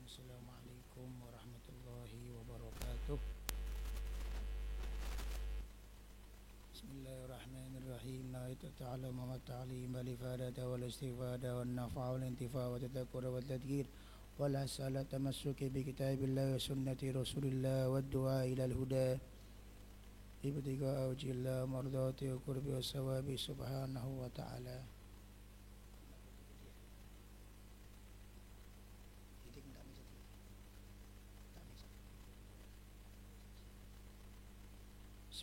Assalamualaikum warahmatullahi wabarakatuh. Bismillahirrahmanirrahim. La ta'allama wa ta'lim wal ifadata wal istifada wan nafa'a wal intifa' wa tadhakkur wa tadhkir wal hasala tamassuki bi kitabillah wa sunnati rasulillah wa du'a ila al-huda ibtiga wajhillah mardati wa qurbi wa sawabi subhanahu wa ta'ala.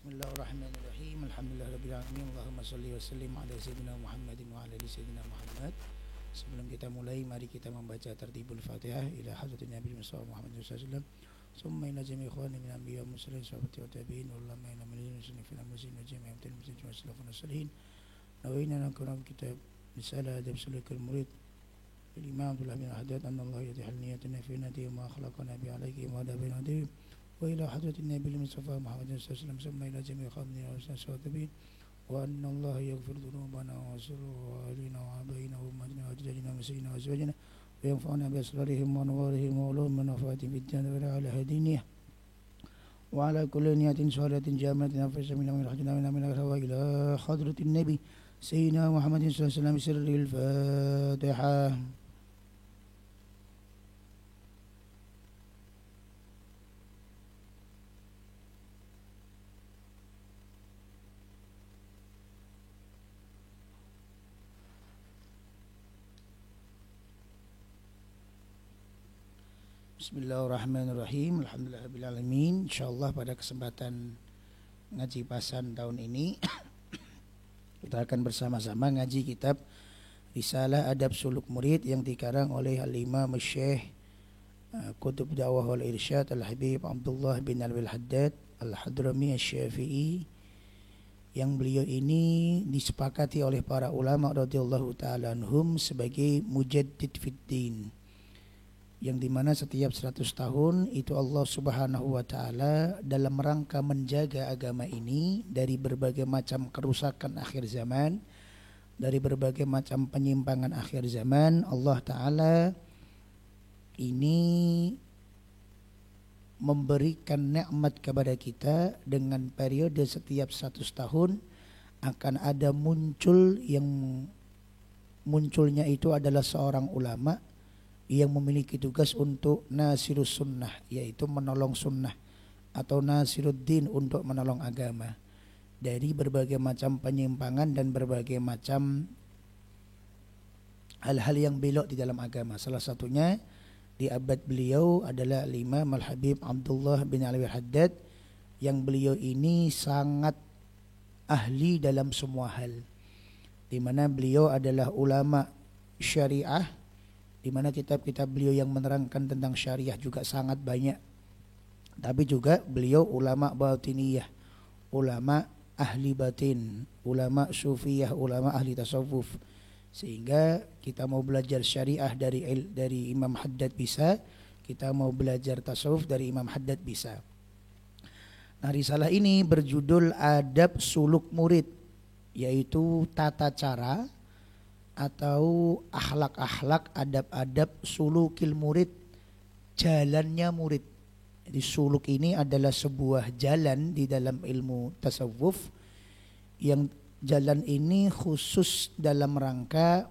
Bismillahirrahmanirrahim. Alhamdulillahirabbil alamin. Allahumma shalli wa sallim ala sayyidina Muhammadin wa ala ali sayyidina Muhammad. Sebelum kita mulai, mari kita membaca tertibul Fatihah ila hadratin Nabi Muhammad sallallahu alaihi wasallam. Summa ila jami'i ikhwani min anbiya wa mursalin sahabati wa tabi'in wa ulama ila min fil amrin wa jami'i amtin wa salafun salihin. Nawaina nakuna kitab risalah adab sulukul murid Imam Abdullah bin Haddad anna Allah yadhil niyatana fi nadi ma khalaqana bi alayhi wa da bin nadi wa ila hadratin Nabi Mustafa Muhammad sallallahu alaihi wasallam summa ila jami'i ikhwani wa sahabati wa anna Allah yaghfir dhunubana wa sirra alina wa abaina wa ummatina wa ajdadina wa sayyidina wa azwajina wa yanfa'una bi asrarihim wa anwarihim wa ulumina wa nafaati fid dunya wa ala hadiniyah wa ala kulli niyatin shalihatin jami'atin afisa min amri hajjina min amri wa ila hadratin Nabi sayyidina Muhammadin sallallahu alaihi wasallam sirril Fatihah. Bismillahirrahmanirrahim. Alhamdulillahirabbil alamin. Insyaallah pada kesempatan ngaji pasan tahun ini kita akan bersama-sama ngaji kitab Risalah Adab Suluk Murid yang dikarang oleh Al-Imam Syekh Qutb Da'wah wal Irsyad Al-Habib Abdullah bin Alwi Al-Haddad Al-Hadrami Asy-Syafi'i, yang beliau ini disepakati oleh para ulama radhiyallahu ta'ala anhum sebagai mujaddid fid din, yang dimana setiap 100 tahun itu Allah subhanahu wa ta'ala dalam rangka menjaga agama ini dari berbagai macam kerusakan akhir zaman, dari berbagai macam penyimpangan akhir zaman. Allah ta'ala ini memberikan nikmat kepada kita dengan periode setiap 100 tahun akan ada muncul, yang munculnya itu adalah seorang ulama yang memiliki tugas untuk nasirus sunnah, yaitu menolong sunnah, atau nasiruddin, untuk menolong agama dari berbagai macam penyimpangan dan berbagai macam hal-hal yang belok di dalam agama. Salah satunya di abad beliau adalah Imam Al-Habib Abdullah bin Alwi Al-Haddad, yang beliau ini sangat ahli dalam semua hal, di mana beliau adalah ulama syariah, di mana kitab-kitab beliau yang menerangkan tentang syariah juga sangat banyak. Tapi juga beliau ulama batiniyah, ulama ahli batin, ulama sufiyah, ulama ahli tasawuf. Sehingga kita mau belajar syariah dari Imam Haddad bisa, kita mau belajar tasawuf dari Imam Haddad bisa. Nah, risalah ini berjudul Adab Suluk Murid, yaitu tata cara atau akhlak-akhlak, adab-adab sulukil murid, jalannya murid. Jadi suluk ini adalah sebuah jalan di dalam ilmu tasawuf, yang jalan ini khusus dalam rangka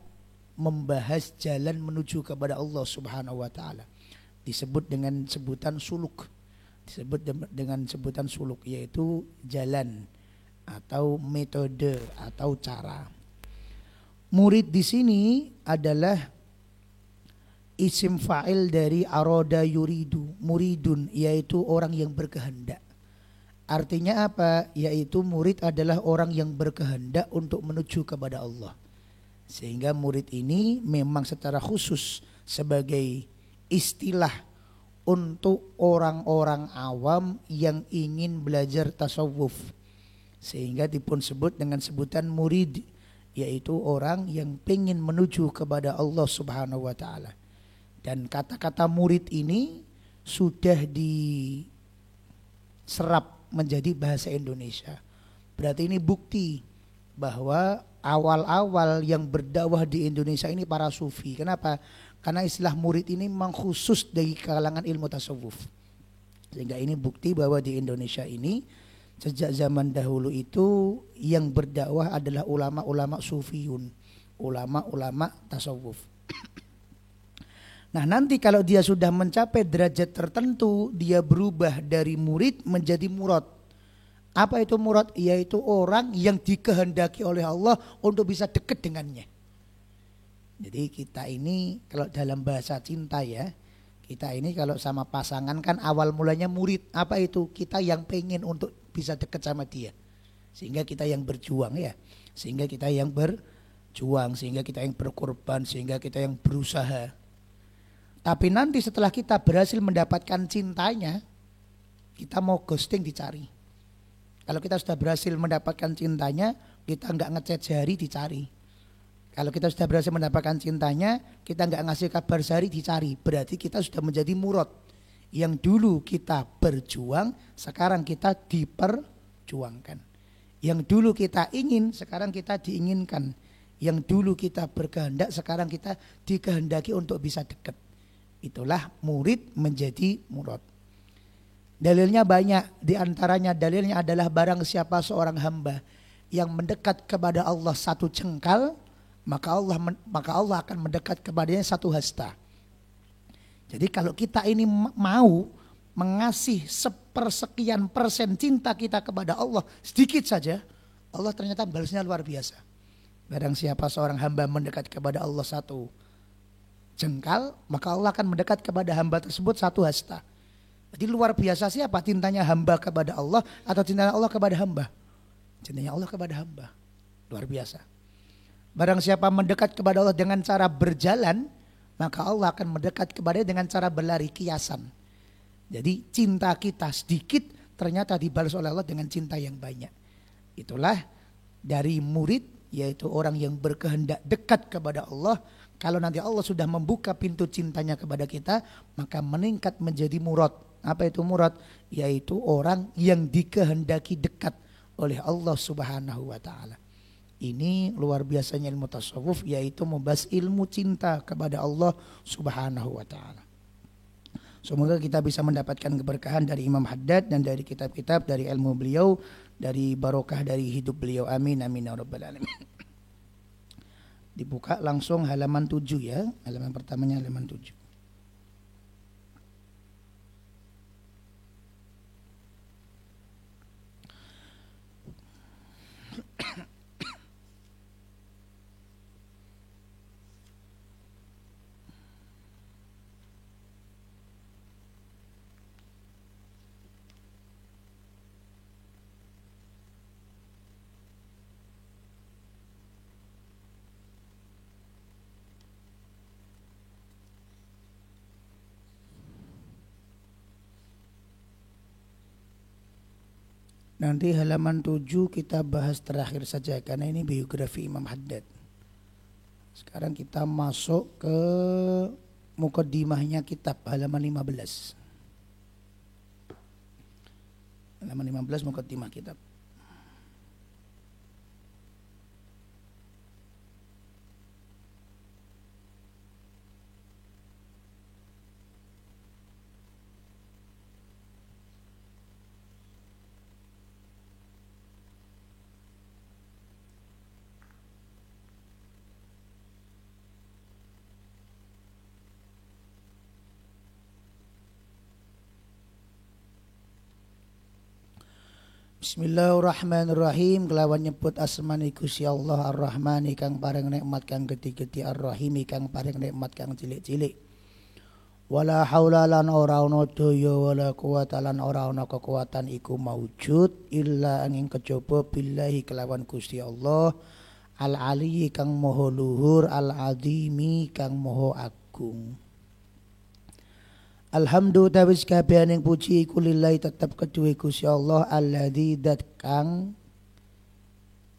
membahas jalan menuju kepada Allah subhanahu wa ta'ala. Disebut dengan sebutan suluk, yaitu jalan atau metode atau cara. Murid di sini adalah isim fa'il dari aroda yuridu, muridun, yaitu orang yang berkehendak. Artinya apa? Yaitu murid adalah orang yang berkehendak untuk menuju kepada Allah. Sehingga murid ini memang secara khusus sebagai istilah untuk orang-orang awam yang ingin belajar tasawuf, sehingga dipun sebut dengan sebutan murid, yaitu orang yang pengen menuju kepada Allah subhanahu wa ta'ala. Dan kata-kata murid ini sudah diserap menjadi bahasa Indonesia. Berarti ini bukti bahwa awal-awal yang berdakwah di Indonesia ini para sufi. Kenapa? Karena istilah murid ini memang khusus dari kalangan ilmu tasawuf. Sehingga ini bukti bahwa di Indonesia ini sejak zaman dahulu itu yang berdakwah adalah ulama-ulama sufiyun, ulama-ulama tasawuf. Nah, nanti kalau dia sudah mencapai derajat tertentu, dia berubah dari murid menjadi murad. Apa itu murad? Yaitu orang yang dikehendaki oleh Allah untuk bisa dekat dengannya. Jadi kita ini kalau dalam bahasa cinta ya, kita ini kalau sama pasangan kan awal mulanya murid. Apa itu? Kita yang pengen untuk bisa dekat sama dia. Sehingga kita yang berjuang ya. Sehingga kita yang berjuang, sehingga kita yang berkorban, sehingga kita yang berusaha. Tapi nanti setelah kita berhasil mendapatkan cintanya, kita mau ghosting dicari. Kalau kita sudah berhasil mendapatkan cintanya, kita nggak ngechat sehari dicari. Kalau kita sudah berhasil mendapatkan cintanya, kita nggak ngasih kabar sehari dicari. Berarti kita sudah menjadi murad. Yang dulu kita berjuang, sekarang kita diperjuangkan. Yang dulu kita ingin, sekarang kita diinginkan. Yang dulu kita berkehendak, sekarang kita dikehendaki untuk bisa dekat. Itulah murid menjadi murad. Dalilnya banyak, diantaranya dalilnya adalah barang siapa seorang hamba yang mendekat kepada Allah satu jengkal, maka Allah akan mendekat kepadanya satu hasta. Jadi kalau kita ini mau mengasih sepersekian persen cinta kita kepada Allah sedikit saja, Allah ternyata balasnya luar biasa. Barang siapa seorang hamba mendekat kepada Allah satu jengkal, maka Allah akan mendekat kepada hamba tersebut satu hasta. Jadi luar biasa siapa cintanya hamba kepada Allah atau cintanya Allah kepada hamba? Cintanya Allah kepada hamba. Luar biasa. Barang siapa mendekat kepada Allah dengan cara berjalan, maka Allah akan mendekat kepadanya dengan cara berlari kiasan. Jadi cinta kita sedikit ternyata dibalas oleh Allah dengan cinta yang banyak. Itulah dari murid, yaitu orang yang berkehendak dekat kepada Allah. Kalau nanti Allah sudah membuka pintu cintanya kepada kita, maka meningkat menjadi murad. Apa itu murad? Yaitu orang yang dikehendaki dekat oleh Allah Subhanahu wa taala. Ini luar biasanya ilmu tasawuf, yaitu membahas ilmu cinta kepada Allah Subhanahu wa taala. Semoga kita bisa mendapatkan keberkahan dari Imam Haddad dan dari kitab-kitab, dari ilmu beliau, dari barokah dari hidup beliau. Amin amin ya rabbal alamin. Dibuka langsung halaman 7 ya. Halaman pertamanya halaman 7. Nanti halaman 7 kita bahas terakhir saja karena ini biografi Imam Haddad. Sekarang kita masuk ke mukaddimahnya kitab halaman 15. Halaman 15 mukaddimah kitab. Bismillahirrahmanirrahim. Kelawan nyebut asmani Gusti Allah Ar-Rahman kang paring nikmat kang gede-gede Ar-Rahim kang paring nikmat kang cilik-cilik. Wala haula lan ora ana daya wala quwata lan ora ana kekuatan iku maujud illa angin kejaba billahi kelawan Gusti Allah Al-Ali kang maha luhur Al-Azimi kang maha agung. Alhamdulillah wis kabehane puji iku lillahi tetep kedue Gusti Allah alladzi dat kang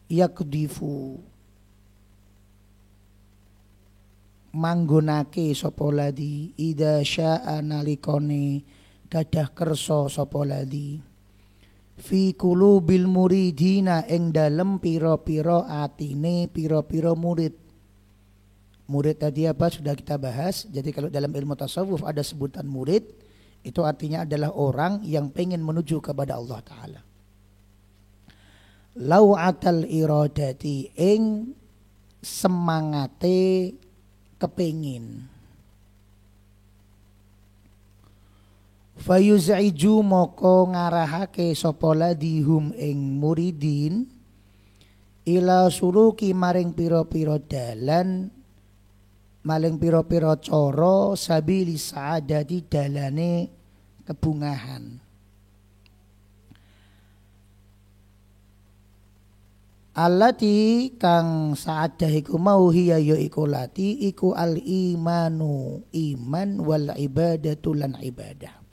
yakdifu manggonake sapa ladi ida syaa nalikane gadah kersa sapa ladi fi qulubil muridina ing dalem pira-pira atine pira-pira murid. Murid tadi apa sudah kita bahas. Jadi kalau dalam ilmu tasawuf ada sebutan murid, itu artinya adalah orang yang pengen menuju kepada Allah Ta'ala. Lau'atal iradati ing semangate kepengin. Fayuz'iju moko ngarahake sapa ladihum ing muridin ila suluki maring pira-pira dalan maring pira-pira cara sabili sa'adati dalane kebungahan. Allati kang sa'adah iku mau hiya ya iku lati iku al imanu iman wal ibadatu lan ibadah.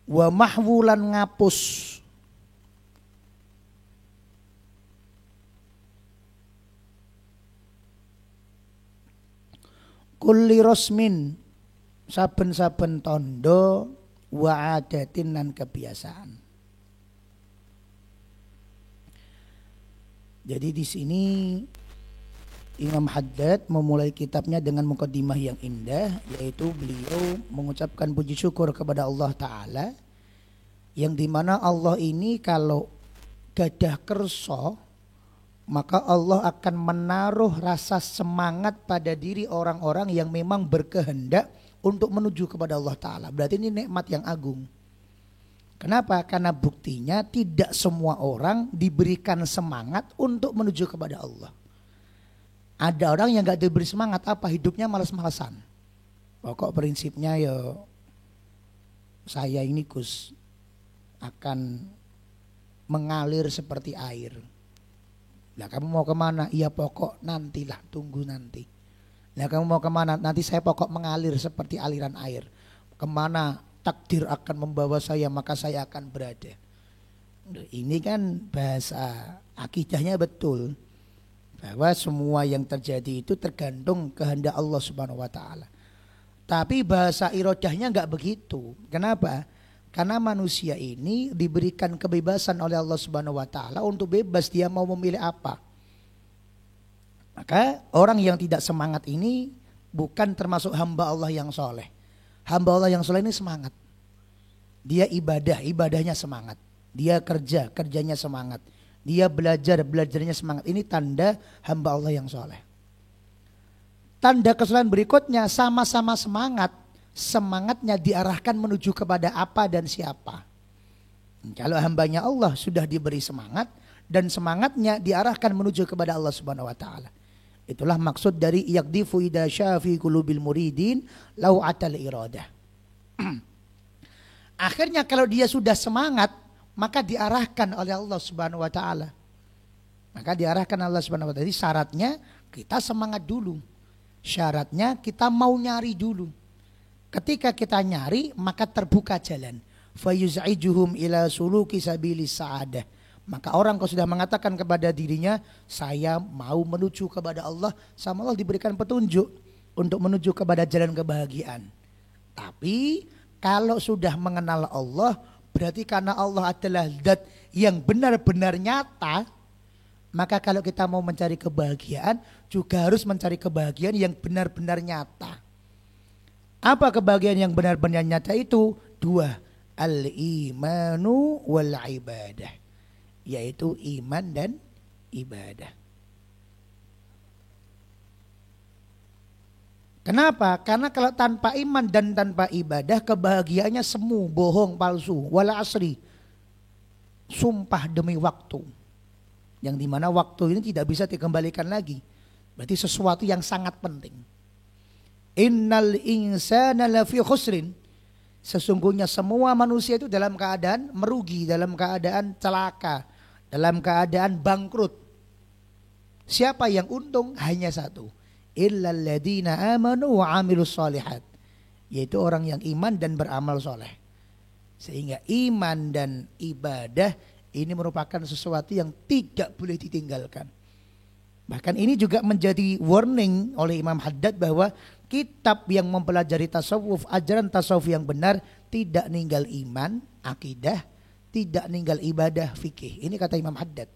Wa mahwulan ngapus kulli rasmin saben-saben tondo wa adatin lan kebiasaan. Jadi di sini Imam Haddad memulai kitabnya dengan mukaddimah yang indah, yaitu beliau mengucapkan puji syukur kepada Allah Ta'ala, yang dimana Allah ini kalau gadah kerso, maka Allah akan menaruh rasa semangat pada diri orang-orang yang memang berkehendak untuk menuju kepada Allah Ta'ala. Berarti ini nikmat yang agung. Kenapa? Karena buktinya tidak semua orang diberikan semangat untuk menuju kepada Allah. Ada orang yang gak diberi semangat, apa? Hidupnya malas-malasan. Pokok prinsipnya ya saya ini Gus akan mengalir seperti air. Nah kamu mau kemana? Iya pokok nantilah, tunggu nanti. Nah kamu mau kemana? Nanti saya pokok mengalir seperti aliran air. Kemana takdir akan membawa saya maka saya akan berada. Ini kan bahasa akidahnya betul. Bahwa semua yang terjadi itu tergantung kehendak Allah Subhanahu wa Ta'ala. Tapi bahasa irodahnya enggak begitu. Kenapa? Karena manusia ini diberikan kebebasan oleh Allah Subhanahu wa Ta'ala untuk bebas dia mau memilih apa. Maka orang yang tidak semangat ini bukan termasuk hamba Allah yang soleh. Hamba Allah yang soleh ini semangat. Dia ibadah, ibadahnya semangat. Dia kerja, kerjanya semangat. Dia belajar, belajarnya semangat. Ini tanda hamba Allah yang soleh. Tanda kesolehan berikutnya sama-sama semangat. Semangatnya diarahkan menuju kepada apa dan siapa. Kalau hambanya Allah sudah diberi semangat dan semangatnya diarahkan menuju kepada Allah Subhanahu wa Ta'ala. Itulah maksud dari yaqdifu idza syafi qulubil muridin lau'atal iradah. Akhirnya kalau dia sudah semangat, maka diarahkan oleh Allah Subhanahu wa Ta'ala. Maka diarahkan Allah Subhanahu wa Ta'ala. Jadi syaratnya kita semangat dulu. Syaratnya kita mau nyari dulu. Ketika kita nyari maka terbuka jalan. Fayuz'ijuhum ila suluki sabilis sa'adah. Maka orang kalau sudah mengatakan kepada dirinya, saya mau menuju kepada Allah, sama Allah diberikan petunjuk untuk menuju kepada jalan kebahagiaan. Tapi kalau sudah mengenal Allah, berarti karena Allah adalah zat yang benar-benar nyata, maka kalau kita mau mencari kebahagiaan juga harus mencari kebahagiaan yang benar-benar nyata. Apa kebahagiaan yang benar-benar nyata itu? Dua, al-imanu wal ibadah, yaitu iman dan ibadah. Kenapa? Karena kalau tanpa iman dan tanpa ibadah, kebahagiaannya semu, bohong, palsu. Wala asri, sumpah demi waktu, yang dimana waktu ini tidak bisa dikembalikan lagi. Berarti sesuatu yang sangat penting. Innal insana lafi khusrin. Sesungguhnya semua manusia itu dalam keadaan merugi, dalam keadaan celaka, dalam keadaan bangkrut. Siapa yang untung? Hanya satu. Illal ladzina amanu wa amilus solihat. Yaitu orang yang iman dan beramal soleh. Sehingga iman dan ibadah ini merupakan sesuatu yang tidak boleh ditinggalkan. Bahkan ini juga menjadi warning oleh Imam Haddad bahwa kitab yang mempelajari tasawuf, ajaran tasawuf yang benar tidak ninggal iman, akidah, tidak ninggal ibadah, fikih. Ini kata Imam Haddad.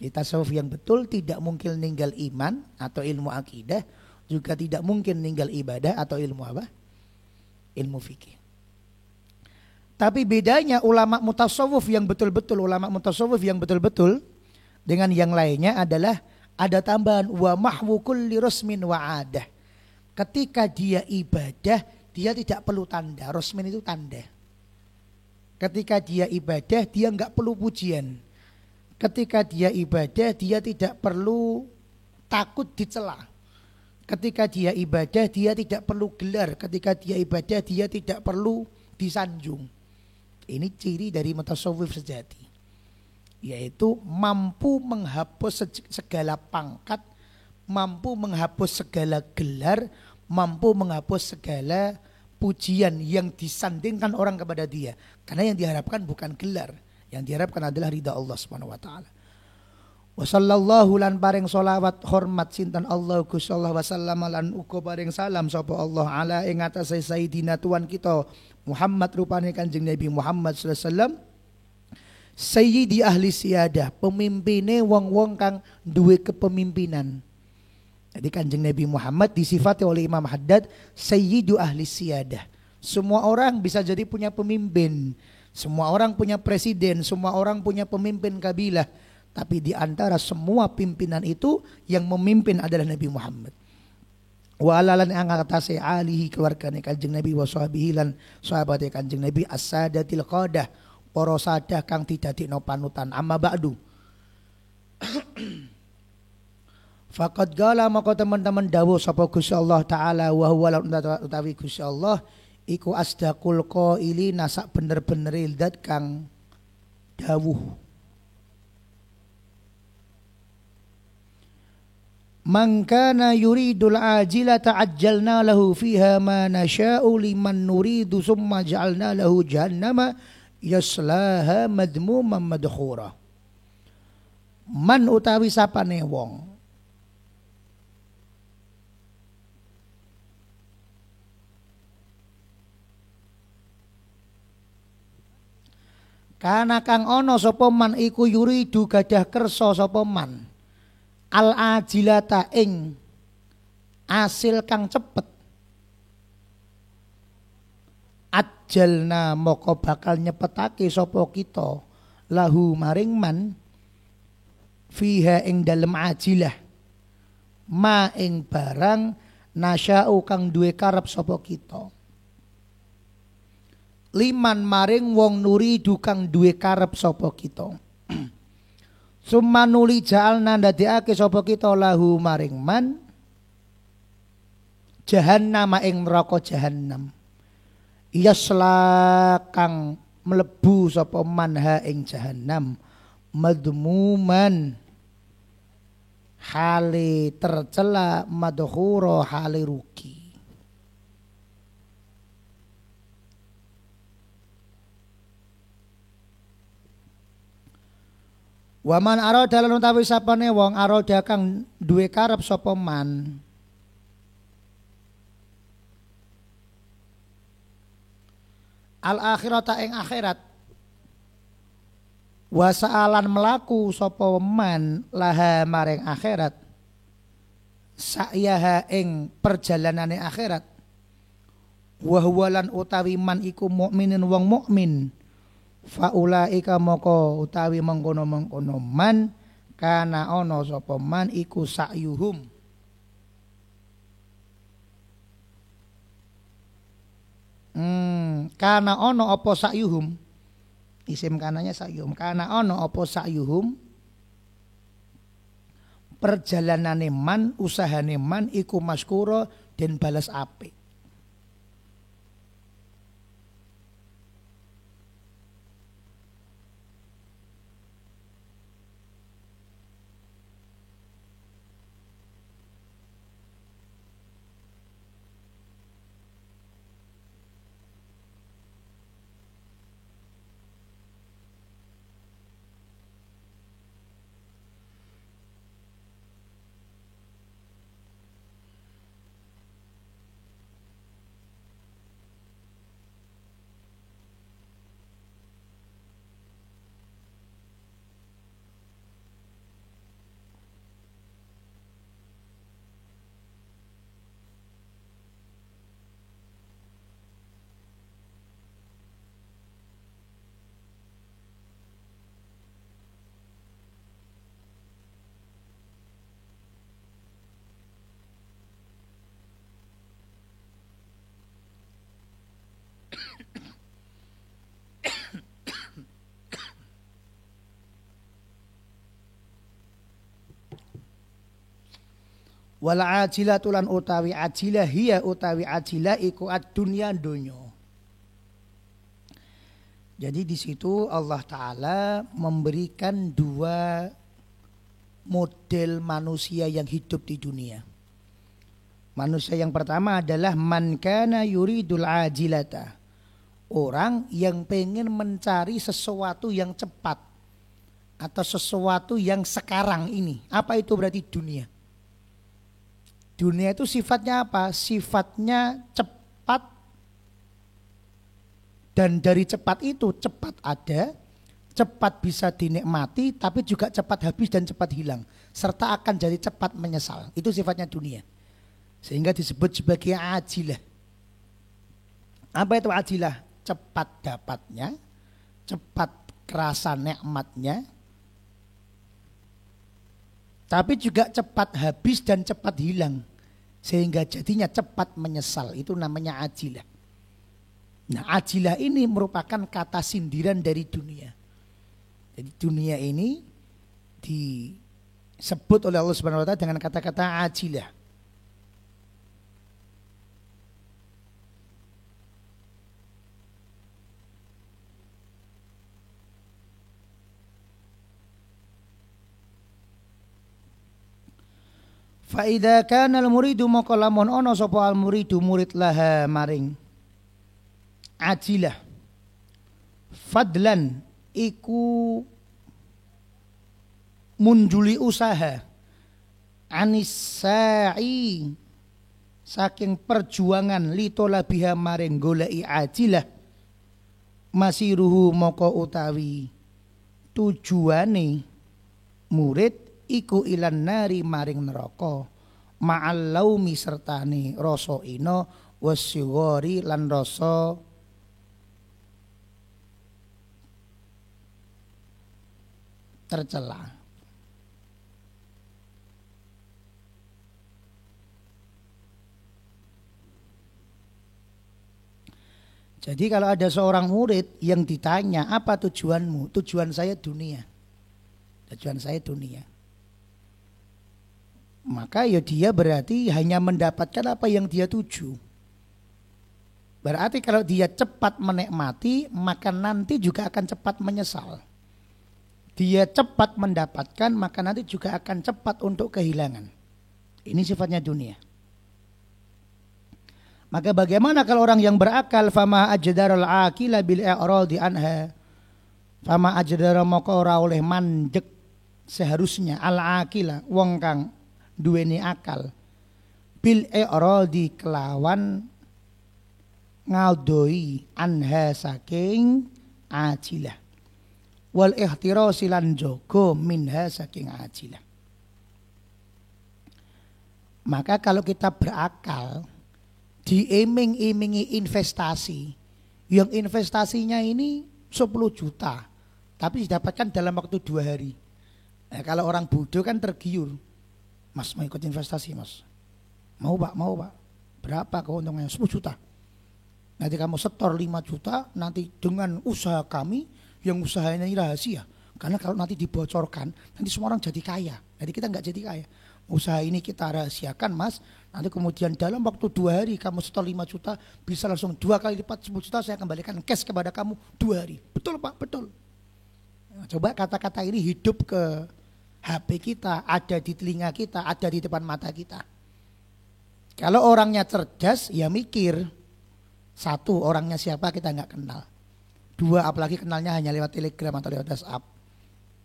Di tasawuf yang betul tidak mungkin ninggal iman atau ilmu akidah, juga tidak mungkin ninggal ibadah atau ilmu apa? Ilmu fikih. Tapi bedanya ulama mutasawuf yang betul-betul, dengan yang lainnya adalah ada tambahan wa mahwu kulli rasmin wa adah. Ketika dia ibadah, dia tidak perlu tanda. Rasmin itu tanda. Ketika dia ibadah, dia enggak perlu pujian. Ketika dia ibadah, dia tidak perlu takut dicela. Ketika dia ibadah, dia tidak perlu gelar. Ketika dia ibadah, dia tidak perlu disanjung. Ini ciri dari mutasawwif sejati, yaitu mampu menghapus segala pangkat, mampu menghapus segala gelar, mampu menghapus segala pujian yang disandingkan orang kepada dia. Karena yang diharapkan bukan gelar, yang diharapkan adalah ridha Allah Subhanahu wa taala. Wa sallallahu lan paring sholawat hormat sinten Allah Gusti Allah wa sallama lan uga paring salam sapa Allah ala ing atase sayidina tuan kita Muhammad rupane Kanjeng Nabi Muhammad sallallahu alaihi wasallam, sayyidi ahli siyadah, pemimpine wong-wong kang duwe kepemimpinan. Jadi Kanjeng Nabi Muhammad disifati oleh Imam Haddad sayyidu ahli siyadah. Semua orang bisa jadi punya pemimpin, semua orang punya presiden, semua orang punya pemimpin kabilah. Tapi di antara semua pimpinan itu yang memimpin adalah Nabi Muhammad. Wa alalan ang atase alihi keluargane Kanjeng Nabi wa sahbihi lan sahabate Kanjeng Nabi as-sadatil qadah, para sadah kang didadekno panutan. Amma ba'du. Faqad qala maka teman-teman dawuh sapa Gusti Allah taala wa huwa utawi Gusti Allah iku asdaqul qailina sak bener-bener zat kang dawuh. Man kana yuridul ajila ta'ajjalna lahu fiha ma nasha'u liman nuridu summa ja'alna lahu jahannama yaslaha madmuman madkhura. Man utawi sapane wong kana kang ana sapa man iku yuridu gadah kersa sapa man al ajilata ing asil kang cepet, ajalna moko bakal nyepetake sapa kita lahu maring man fiha ing dalem ajilah ma ing barang nasya'u kang duwe karep sapa kita, liman maring wong nuridu kang duwe karep sapa kita. Summa nuli ja'alna ndadekake sapa kita lahu maring man jahannam ing neraka jahannam yasla kang mlebu sapa man ha ing jahannam madmuman hale tercela madhura hale rugi. Waman arada lan utawi sapane wong arada kang duwe karep sapa man al akhirata ing akhirat wa sa'alan melaku sapa man laha maring akhirat sa'yaha ing perjalanane akhirat wa huwa lan utawi man iku mukminin wong mukmin faulaika moko utawi mengkono-mengkono man kana ana sapa man iku sa'yuhum kana ana apa sa'yuhum, isim kananya sa'yuhum, kana ana apa sa'yuhum perjalanane man, usahane man iku maskura den balas apik. Wal ajilah tulan utawi ajilah hiya utawi ajilah iku ad-dunya donya. Jadi di situ Allah Ta'ala memberikan dua model manusia yang hidup di dunia. Manusia yang pertama adalah man kana yuridul ajilata. Orang yang pengen mencari sesuatu yang cepat atau sesuatu yang sekarang ini. Apa itu berarti dunia? Dunia itu sifatnya apa? Sifatnya cepat, dan dari cepat itu cepat ada, cepat bisa dinikmati, tapi juga cepat habis dan cepat hilang, serta akan jadi cepat menyesal. Itu sifatnya dunia, sehingga disebut sebagai ajilah. Apa itu ajilah? Cepat dapatnya, cepat kerasa nikmatnya, tapi juga cepat habis dan cepat hilang, sehingga jadinya cepat menyesal. Itu namanya ajilah. Nah, ajilah ini merupakan kata sindiran dari dunia. Jadi dunia ini disebut oleh Allah Subhanahu wa taala dengan kata-kata ajilah. Fa idza kana al muridu maka lamun ana sapa al muridu murid laha maring ajilah fadlan iku munjuli usaha anis sa'i saking perjuangan litolabiha maring goleki ajilah masiruhu maka utawi tujuane murid iku ilan nari maring neraka ma'al laumi sertane rasa ina wasyghari lan rasa tercela. Jadi kalau ada seorang murid yang ditanya apa tujuanmu? Tujuan saya dunia. Tujuan saya dunia. Maka ya dia berarti hanya mendapatkan apa yang dia tuju. Berarti kalau dia cepat menikmati, maka nanti juga akan cepat menyesal. Dia cepat mendapatkan, maka nanti juga akan cepat untuk kehilangan. Ini sifatnya dunia. Maka bagaimana kalau orang yang berakal fama ajdaral aqila bil i'radi anha. Fama ajdara maka ora oleh mandek seharusnya al aqila wong kang duweni akal bil i'radi kelawan ngaldoi anha saking ajilah wal ihtirasi lan jaga minha saking ajilah. Maka kalau kita berakal diiming-imingi investasi yang investasinya ini 10 juta tapi didapatkan dalam waktu 2 hari. Nah, kalau orang bodoh kan tergiur. Mas mau ikut investasi mas? Mau pak, mau pak. Berapa keuntungannya? 10 juta. Nanti kamu setor 5 juta, nanti dengan usaha kami, yang usahanya ini rahasia. Karena kalau nanti dibocorkan, nanti semua orang jadi kaya. Jadi kita nggak jadi kaya. Usaha ini kita rahasiakan mas, nanti kemudian dalam waktu 2 hari kamu setor 5 juta, bisa langsung 2 kali lipat 10 juta, saya kembalikan cash kepada kamu 2 hari. Betul pak, betul. Nah, coba kata-kata ini hidup ke HP kita, ada di telinga kita, ada di depan mata kita. Kalau orangnya cerdas, ya mikir. 1, orangnya siapa kita nggak kenal. 2, apalagi kenalnya hanya lewat Telegram atau lewat WhatsApp.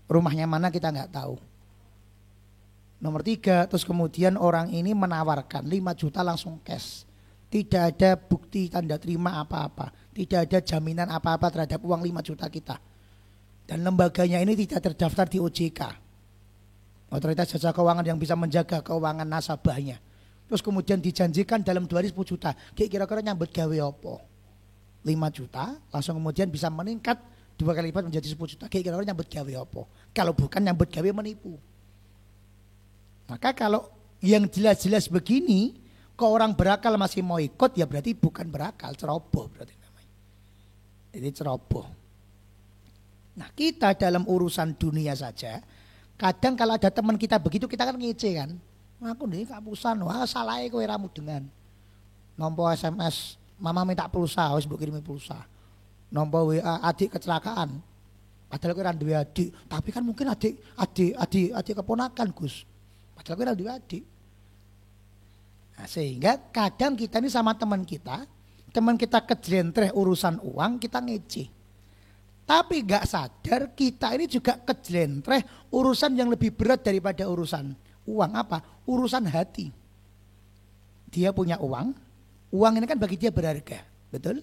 Rumahnya mana kita nggak tahu. Nomor 3, terus kemudian orang ini menawarkan 5 juta langsung cash. Tidak ada bukti tanda terima apa-apa. Tidak ada jaminan apa-apa terhadap uang 5 juta kita. Dan lembaganya ini tidak terdaftar di OJK. Otoritas Jasa Keuangan yang bisa menjaga keuangan nasabahnya. Terus kemudian dijanjikan dalam 2 hari 10 juta. Kira-kira nyambut gawe apa? 5 juta langsung kemudian bisa meningkat 2 kali lipat menjadi 10 juta. Kira-kira nyambut gawe apa? Kalau bukan nyambut gawe menipu. Maka kalau yang jelas-jelas begini, kok orang berakal masih mau ikut, ya berarti bukan berakal, ceroboh berarti namanya. Jadi ceroboh. Nah kita dalam urusan dunia saja, kadang kalau ada teman kita begitu kita kan ngece kan. Aku nih kapusan, wah salah kowe ramu dengan. Nompo SMS, mama minta pulsa, wis mbok kirimi pulsa. Nompo WA adik kecelakaan. Padahal kowe ra duwe adik, tapi kan mungkin adik keponakan Gus. Padahal kowe ra duwe adik. Nah, sehingga kadang kita ini sama teman kita kejlentreh urusan uang, kita ngece. Tapi gak sadar kita ini juga kejlentreh urusan yang lebih berat daripada urusan uang. Apa? Urusan hati. Dia punya uang ini kan bagi dia berharga, betul?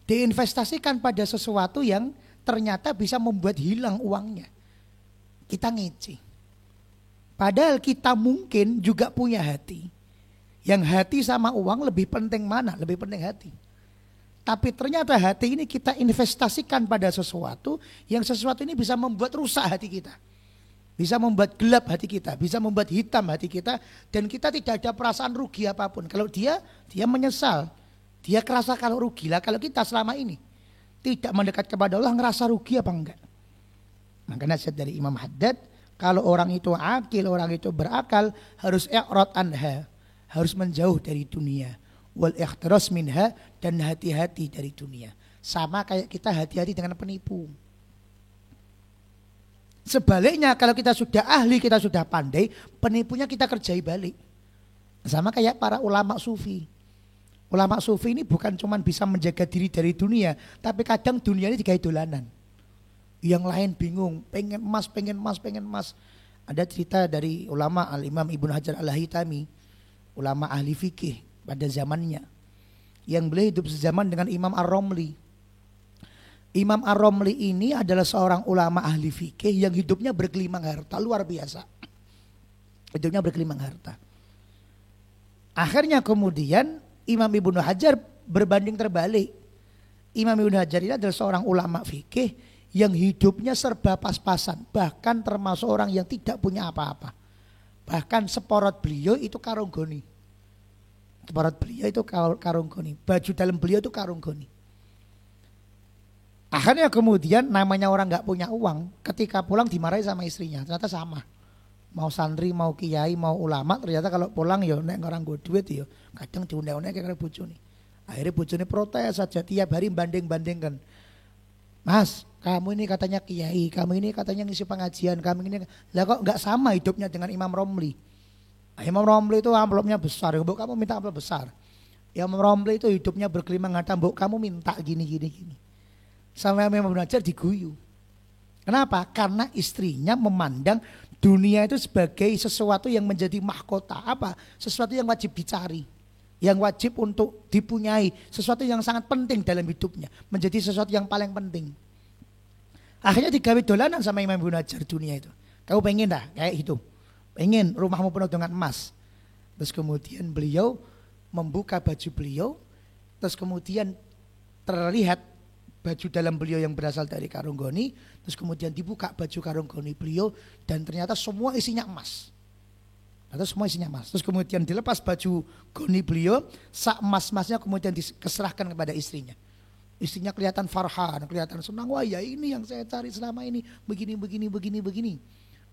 Diinvestasikan pada sesuatu yang ternyata bisa membuat hilang uangnya. Kita ngece. Padahal kita mungkin juga punya hati. Yang hati sama uang lebih penting mana? Lebih penting hati. Tapi ternyata hati ini kita investasikan pada sesuatu yang sesuatu ini bisa membuat rusak hati kita. Bisa membuat gelap hati kita, bisa membuat hitam hati kita. Dan kita tidak ada perasaan rugi apapun. Kalau dia menyesal. Dia kerasa kalau rugi lah. Kalau kita selama ini tidak mendekat kepada Allah ngerasa rugi apa enggak. Maka nasihat dari Imam Haddad. Kalau orang itu akil, orang itu berakal harus i'rad anha. Harus menjauh dari dunia. Wal ikhtiras minha dan hati-hati dari dunia. Sama kayak kita hati-hati dengan penipu. Sebaliknya kalau kita sudah ahli, kita sudah pandai, penipunya kita kerjai balik. Sama kayak para ulama sufi. Ulama sufi ini bukan cuma bisa menjaga diri dari dunia, tapi kadang dunia ini digawe dolanan. Yang lain bingung, pengen emas. Ada cerita dari ulama Al-Imam Ibnu Hajar Al-Haytami, ulama ahli fikih pada zamannya, yang beliau hidup sezaman dengan Imam Ar-Romli. Imam Ar-Romli ini adalah seorang ulama ahli fikih yang hidupnya bergelimang harta, luar biasa. Hidupnya bergelimang harta. Akhirnya kemudian Imam Ibnu Hajar berbanding terbalik. Imam Ibnu Hajar ini adalah seorang ulama fikih yang hidupnya serba pas-pasan, bahkan termasuk orang yang tidak punya apa-apa. Bahkan seporot beliau itu karung goni. Seporot beliau itu karung goni. Baju dalam beliau itu karung goni. Akhirnya kemudian namanya orang gak punya uang, ketika pulang dimarahi sama istrinya. Ternyata sama. Mau santri, mau kiai, mau ulama, ternyata kalau pulang ya nek orang gue duit ya kadang diundang-undang kayak bojone. Akhirnya bojone protes saja, tiap hari banding-bandingkan. Mas, kamu ini katanya kiai, kamu ini katanya ngisi pengajian, kamu ini lah kok nggak sama hidupnya dengan Imam Romli. Nah, Imam Romli itu amplopnya besar, mbok kamu minta amplop besar. Imam Romli itu hidupnya bergelimang harta, mbok kamu minta gini. Sampai Imam Ibnu Hajar diguyu. Kenapa? Karena istrinya memandang dunia itu sebagai sesuatu yang menjadi mahkota. Apa? Sesuatu yang wajib dicari, yang wajib untuk dipunyai, sesuatu yang sangat penting dalam hidupnya, menjadi sesuatu yang paling penting. Akhirnya digawe dolanan sama Imam Ibnu Hajar dunia itu. Kamu pengen dah kayak itu, pengen rumahmu penuh dengan emas. Terus kemudian beliau membuka baju beliau, terus kemudian terlihat baju dalam beliau yang berasal dari karung goni, terus kemudian dibuka baju karung goni beliau dan ternyata semua isinya emas. Terus kemudian dilepas baju goni beliau, sak emas-emasnya kemudian diserahkan kepada istrinya. Istrinya kelihatan farhan, kelihatan senang. Wah ya ini yang saya cari selama ini, begini.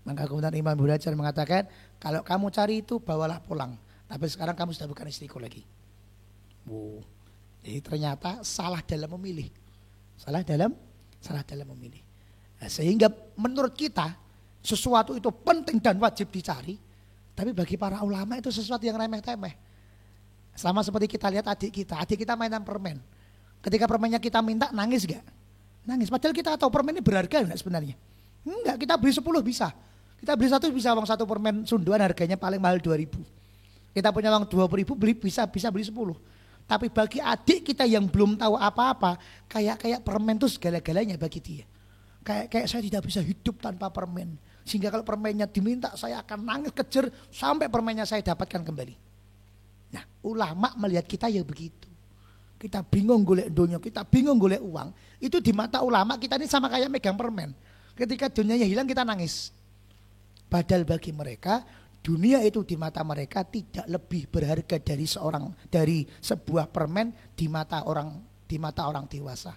Maka kemudian Imam Ibnu Hajar mengatakan, kalau kamu cari itu bawalah pulang. Tapi sekarang kamu sudah bukan istriku lagi. Jadi ternyata salah dalam memilih. Salah dalam memilih. Nah, sehingga menurut kita sesuatu itu penting dan wajib dicari. Tapi bagi para ulama itu sesuatu yang remeh-temeh. Sama seperti kita lihat adik kita mainan permen. Ketika permennya kita minta nangis gak? Nangis. Padahal kita tahu permen ini berharga enggak sebenarnya? Enggak, kita beli 10 bisa. Kita beli 1 bisa, uang 1 permen sunduan harganya paling mahal 2.000. Kita punya uang 20.000 beli bisa beli 10. Tapi bagi adik kita yang belum tahu apa-apa, kayak permen itu segala-galanya bagi dia. Kayak saya tidak bisa hidup tanpa permen. Sehingga kalau permennya diminta saya akan nangis kejer sampai permennya saya dapatkan kembali. Nah, ulama melihat kita ya begitu. Kita bingung golek dunia, kita bingung golek uang. Itu di mata ulama kita ini sama kayak megang permen. Ketika dunianya hilang kita nangis. Padahal bagi mereka dunia itu di mata mereka tidak lebih berharga dari sebuah permen di mata orang dewasa.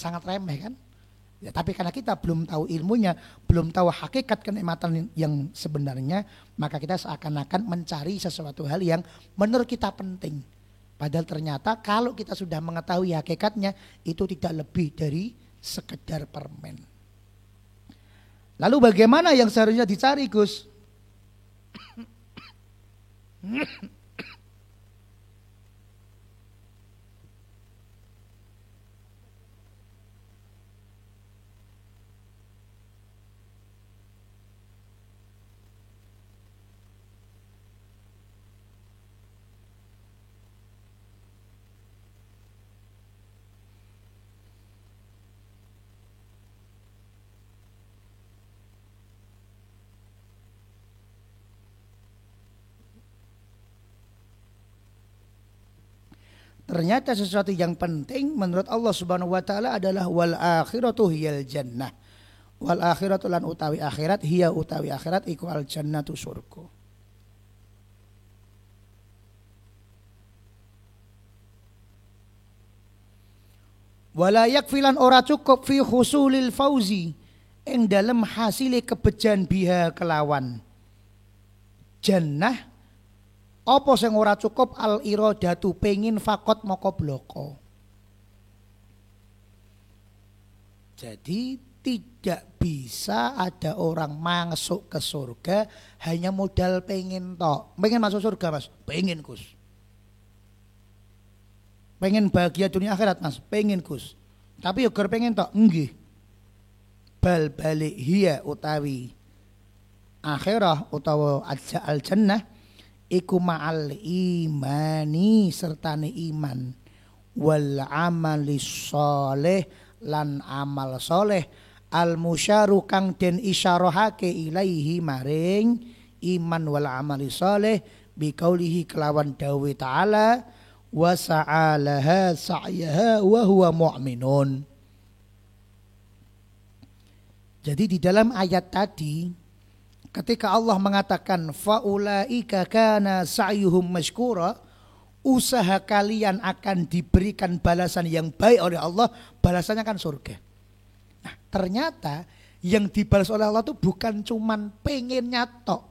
sangat remeh kan? Ya, tapi karena kita belum tahu ilmunya, belum tahu hakikat kenikmatan yang sebenarnya, maka kita seakan-akan mencari sesuatu hal yang menurut kita penting. Padahal ternyata kalau kita sudah mengetahui hakikatnya, itu tidak lebih dari sekedar permen. Lalu bagaimana yang seharusnya dicari, Gus? Ternyata sesuatu yang penting menurut Allah Subhanahu wa taala adalah wal akhiratu hiyal jannah. Wal akhiratu lan utawi akhirat hiya utawi akhirat iku al jannatu surga. Wala yakfilan ora cukup fi husulil fauzi ing dalem hasile kebejan biha kelawan jannah. Apa sing ora cukup al iradatu pengin fakot moko bloko. Jadi tidak bisa ada orang masuk ke surga hanya modal pengen tok. Pengen masuk surga Mas? Pengen Gus. Pengen bahagia dunia akhirat Mas? Pengen Gus. Tapi yo pengen tok nggih. Bal balik hiya utawi akhirah utawa al jannah iku ma'al imani sertane iman wal amali sholeh lan amal soleh al musyaru kang den isyarahake ilaihi maring iman wal amali sholeh biqaulihi kelawan dawuh ta'ala wa sa'alaha sa'yaha wa huwa mu'minun. Jadi di dalam ayat tadi ketika Allah mengatakan faulaika kana sa'yuhum mashkura, usaha kalian akan diberikan balasan yang baik oleh Allah, balasannya kan surga. Nah, ternyata yang dibalas oleh Allah itu bukan cuman pengennya tok.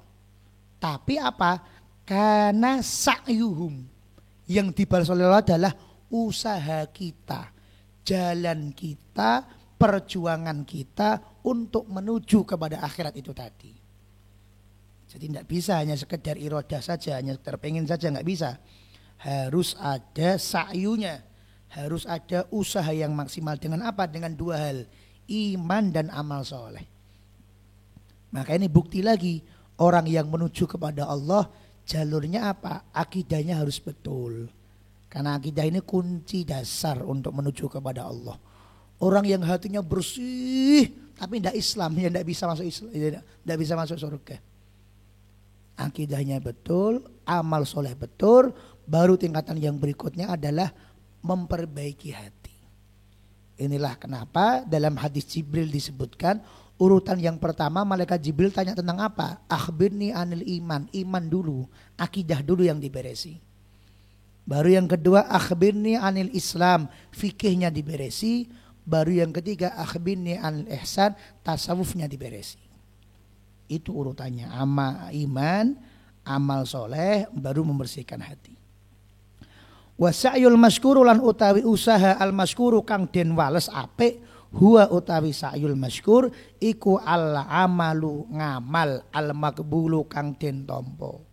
Tapi apa? Karena sa'yuhum. Yang dibalas oleh Allah adalah usaha kita, jalan kita, perjuangan kita untuk menuju kepada akhirat itu tadi. Jadi tidak bisa hanya sekedar irodah saja, hanya sekedar pengen saja, nggak bisa. Harus ada sa'yunya, harus ada usaha yang maksimal. Dengan apa? Dengan dua hal, iman dan amal soleh. Maka ini bukti lagi, orang yang menuju kepada Allah, jalurnya apa? Akidahnya harus betul. Karena akidah ini kunci dasar untuk menuju kepada Allah. Orang yang hatinya bersih, tapi tidak Islam, ya tidak bisa masuk Islam, tidak bisa masuk surga. Akidahnya betul, amal soleh betul, baru tingkatan yang berikutnya adalah memperbaiki hati. Inilah kenapa dalam hadis Jibril disebutkan urutan yang pertama malaikat Jibril tanya tentang apa? Akhbirni anil iman, iman dulu, akidah dulu yang diberesi. Baru yang kedua akhbirni anil Islam, fikihnya diberesi. Baru yang ketiga akhbirni anil ihsan, tasawufnya diberesi. Itu urutannya, iman, amal soleh, baru membersihkan hati. Wasa'yul maskuru lan utawi usaha al maskuru kang den wales apik, huwa utawi sa'yul maskur iku al amalu ngamal al makbulu kang den tampa.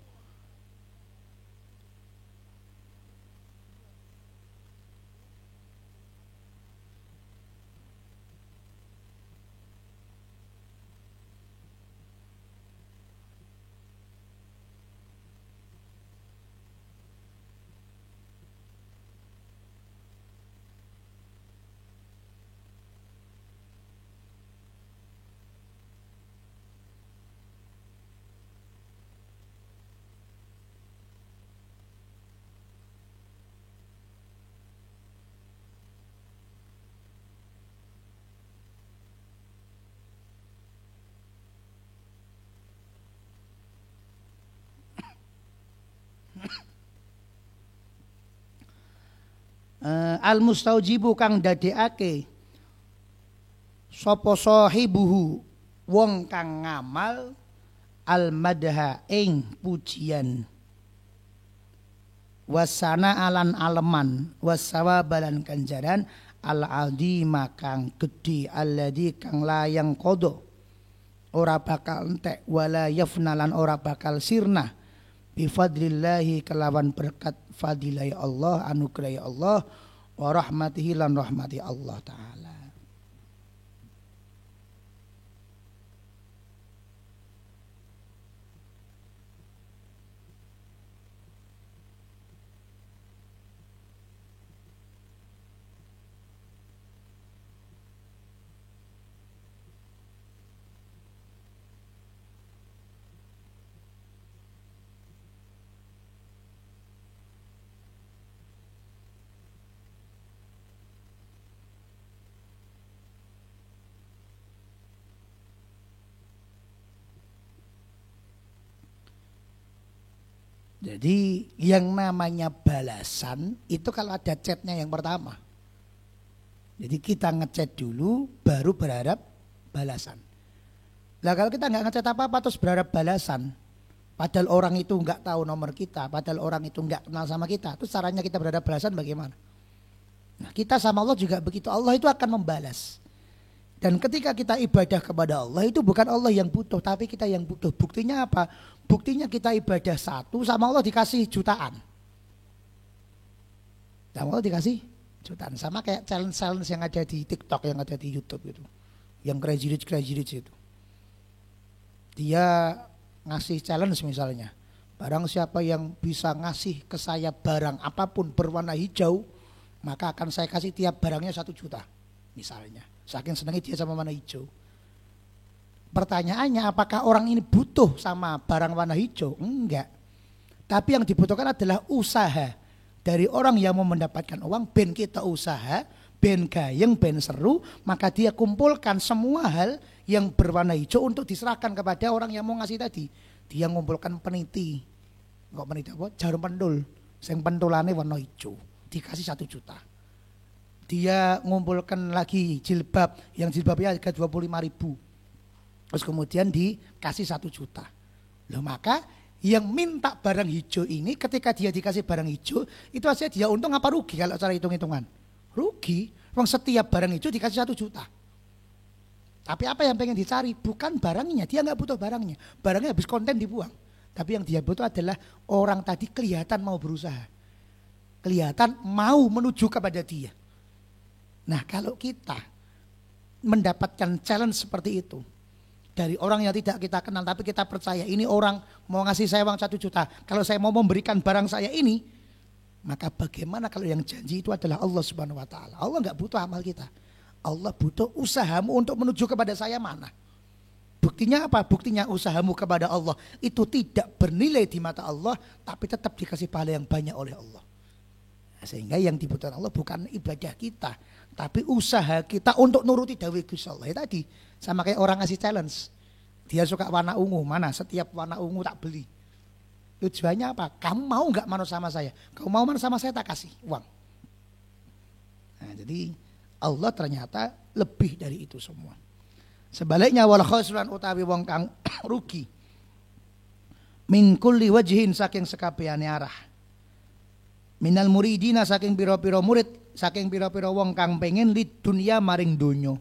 Al mustaujibu kang dadekake sapa sahibuhu wong kang ngamal al madha ing pujian wasana alan aleman wasawabalan ganjaran al azima kang gedhe alladzi kang layang qada ora bakal entek wala yafnalan ora bakal sirna bi fadlillahi kelawan berkat fadilah Allah anugerah Allah wa rahmatihi lan rahmati Allah taala. Jadi yang namanya balasan itu kalau ada chatnya yang pertama. Jadi kita ngechat dulu baru berharap balasan. Lah kalau kita nggak ngechat apa-apa terus berharap balasan, padahal orang itu nggak tahu nomor kita, padahal orang itu nggak kenal sama kita, terus caranya kita berharap balasan bagaimana? Nah kita sama Allah juga begitu, Allah itu akan membalas. Dan ketika kita ibadah kepada Allah itu bukan Allah yang butuh, tapi kita yang butuh. Buktinya apa? Buktinya kita ibadah satu sama Allah dikasih jutaan. Sama Allah dikasih jutaan. Sama kayak challenge-challenge yang ada di TikTok, yang ada di YouTube gitu. Yang crazy rich itu. Dia ngasih challenge misalnya. Barang siapa yang bisa ngasih ke saya barang apapun berwarna hijau, maka akan saya kasih tiap barangnya 1 juta. Misalnya. Saking senangnya dia sama warna hijau. Pertanyaannya apakah orang ini butuh sama barang warna hijau? Enggak. Tapi yang dibutuhkan adalah usaha. Dari orang yang mau mendapatkan uang, ben kita usaha, ben gayeng, ben seru, maka dia kumpulkan semua hal yang berwarna hijau untuk diserahkan kepada orang yang mau ngasih tadi. Dia ngumpulkan peniti. Kok peniti apa? Jarum pentul. Yang pentulannya warna hijau. Dikasih 1 juta. Dia ngumpulkan lagi jilbab, yang jilbabnya harga 25.000. Terus kemudian dikasih 1 juta. Loh maka yang minta barang hijau ini ketika dia dikasih barang hijau, itu aja dia untung apa rugi kalau cara hitung-hitungan? Rugi. Wong setiap barang hijau dikasih 1 juta. Tapi apa yang pengen dicari? Bukan barangnya, dia nggak butuh barangnya. Barangnya habis konten dibuang. Tapi yang dia butuh adalah orang tadi kelihatan mau berusaha. Kelihatan mau menuju kepada dia. Nah kalau kita mendapatkan challenge seperti itu dari orang yang tidak kita kenal tapi kita percaya ini orang mau ngasih saya uang 1 juta. Kalau saya mau memberikan barang saya ini, maka bagaimana kalau yang janji itu adalah Allah Subhanahu Wa Taala? Allah nggak butuh amal kita. Allah butuh usahamu untuk menuju kepada saya mana? Buktinya apa? Buktinya usahamu kepada Allah itu tidak bernilai di mata Allah, tapi tetap dikasih pahala yang banyak oleh Allah. Sehingga yang dibutuhkan Allah bukan ibadah kita, tapi usaha kita untuk nuruti dawuh Gusti Allah. Tadi sama kayak orang ngasih challenge. Dia suka warna ungu, mana setiap warna ungu tak beli. Tujuannya apa? Kamu mau nggak manut sama saya? Kamu mau manut sama saya tak kasih uang. Nah, jadi Allah ternyata lebih dari itu semua. Sebaliknya wal khusran utawi wong kang rugi. Min kulli wajhin saking sekabehane arah. Minal muridina saking pira-pira murid, saking pira-pira wong kang pengen lid dunya maring donya.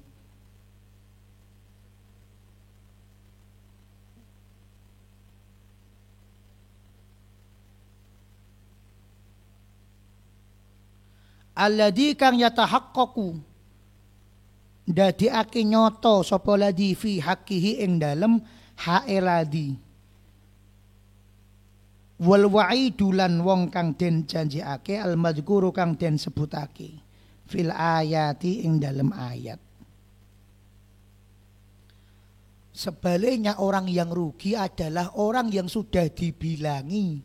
Alladzi kang yatahaqqaqu ndadekake nyoto sapa ladzi fi haqqihi ing dalem hae ladzi. Wal wa'idu lan wong kang den janjiake al madzkuru kang den sebutake fil ayati ing dalem ayat. Sebaliknya orang yang rugi adalah orang yang sudah dibilangi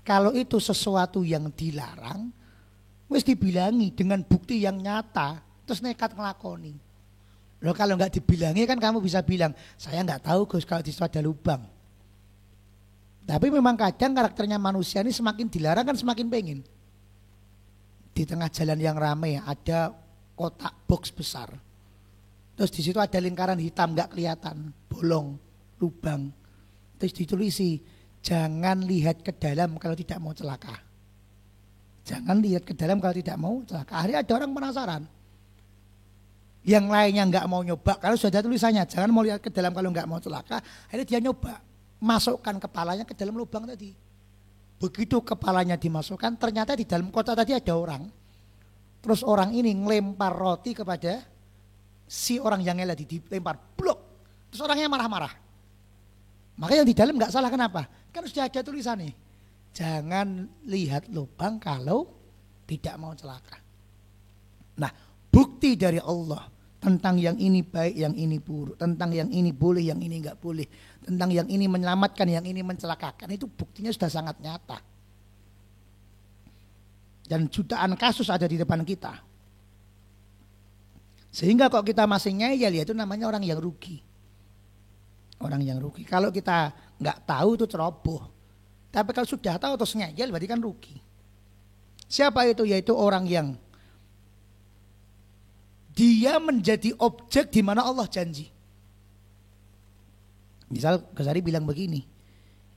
kalau itu sesuatu yang dilarang, wis dibilangi dengan bukti yang nyata, terus nekat ngelakoni. Loh kalau nggak dibilangi kan kamu bisa bilang, saya nggak tahu Gus kalau di situ ada lubang. Tapi memang kadang karakternya manusia ini semakin dilarang kan semakin pengen. Di tengah jalan yang ramai ada kotak box besar. Terus di situ ada lingkaran hitam nggak kelihatan, bolong, lubang. Terus ditulisi, jangan lihat ke dalam kalau tidak mau celaka. Jangan lihat ke dalam kalau tidak mau celaka. Akhirnya ada orang penasaran. Yang lainnya nggak mau nyoba, kalau sudah ada tulisannya jangan mau lihat ke dalam kalau nggak mau celaka. Akhirnya dia nyoba, masukkan kepalanya ke dalam lubang tadi. Begitu kepalanya dimasukkan, ternyata di dalam kotak tadi ada orang. Terus orang ini ngelempar roti kepada si orang yang tadi, dilempar blok. Terus orangnya marah-marah. Makanya yang di dalam nggak salah, kenapa? Kan sudah ada tulisannya. Jangan lihat lubang kalau tidak mau celaka. Nah, bukti dari Allah tentang yang ini baik, yang ini buruk, tentang yang ini boleh, yang ini nggak boleh, tentang yang ini menyelamatkan, yang ini mencelakakan, itu buktinya sudah sangat nyata. Dan jutaan kasus ada di depan kita. Sehingga kalau kita masih ngeyel, ya itu namanya orang yang rugi. Orang yang rugi. Kalau kita nggak tahu itu ceroboh. Tapi kalau sudah tahu terus ngeyel berarti kan rugi. Siapa itu? Yaitu orang yang dia menjadi objek di mana Allah janji. Misal Ghazali bilang begini,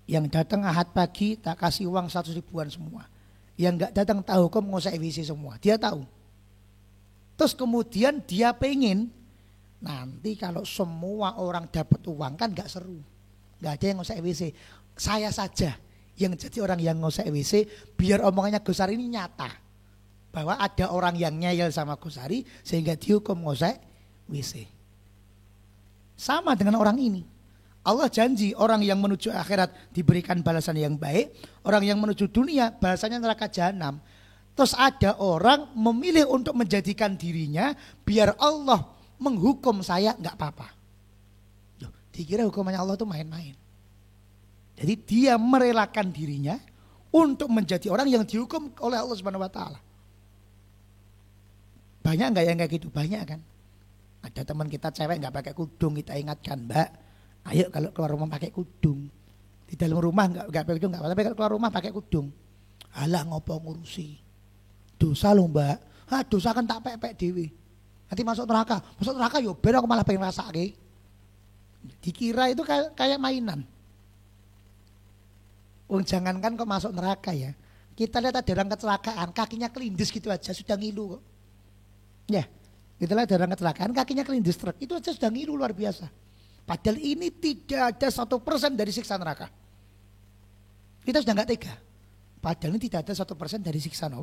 yang datang Ahad pagi tak kasih uang 100 ribuan semua. Yang enggak datang tahu kok ngosek WC semua. Dia tahu. Terus kemudian dia pengen, nanti kalau semua orang dapat uang kan enggak seru. Enggak ada yang ngosek WC. Saya saja yang jadi orang yang ngosek WC biar omongannya Ghazali ini nyata. Bahwa ada orang yang ngeyel sama Ghazali sehingga dihukum ngosek WC. Sama dengan orang ini. Allah janji orang yang menuju akhirat diberikan balasan yang baik, orang yang menuju dunia balasannya neraka jahanam. Terus ada orang memilih untuk menjadikan dirinya biar Allah menghukum saya nggak apa-apa. Loh, dikira hukumannya Allah itu main-main. Jadi dia merelakan dirinya untuk menjadi orang yang dihukum oleh Allah Subhanahu wa taala. Banyak enggak yang kayak gitu? Banyak kan. Ada teman kita cewek enggak pakai kudung, kita ingatkan, Mbak, ayo kalau keluar rumah pakai kudung. Di dalam rumah enggak pakai kudung, enggak, tapi kalau keluar rumah pakai kudung. Alah ngopo ngurusi. Dosa loh, Mbak. Ah, dosa kan tak pepek dewi. Nanti masuk neraka. Masuk neraka yo ben aku malah pengen rasake. Dikira itu kayak mainan. Jangankan kok masuk neraka ya. Kita lihat ada orang kecelakaan, kakinya kelindis gitu aja sudah ngilu kok. Ya, itulah ada orang kecelakaan kakinya kelindis truk, itu aja sudah ngilu luar biasa. Padahal ini tidak ada 1% dari siksa neraka. Kita sudah nggak tega. Padahal ini tidak ada 1% dari siksa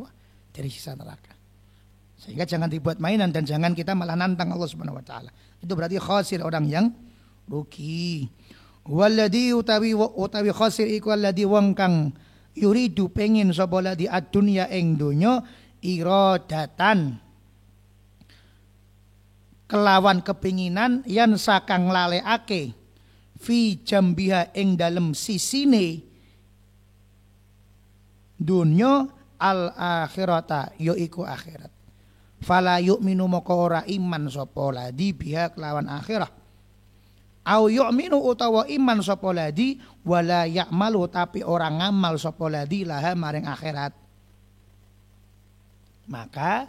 dari siksa neraka. Sehingga jangan dibuat mainan dan jangan kita malah nantang Allah Subhanahu wa taala. Itu berarti khasir, orang yang rugi. Walladhi utawi khasir iku alladhi wong kang yuridu pengin sapa ladhi ad-dunya ing donya iradatan kelawan kepinginan yan sakang lalekake fi jambiha ing dalem sisine dunya al akhirata yaiku akhirat. Fala yu'minu maka ora iman sapa ladi biha kelawan akhirah. Au yu'minu utawa iman sapa ladi wala ya'malu tapi ora ngamal sapa ladi laha maring akhirat. Maka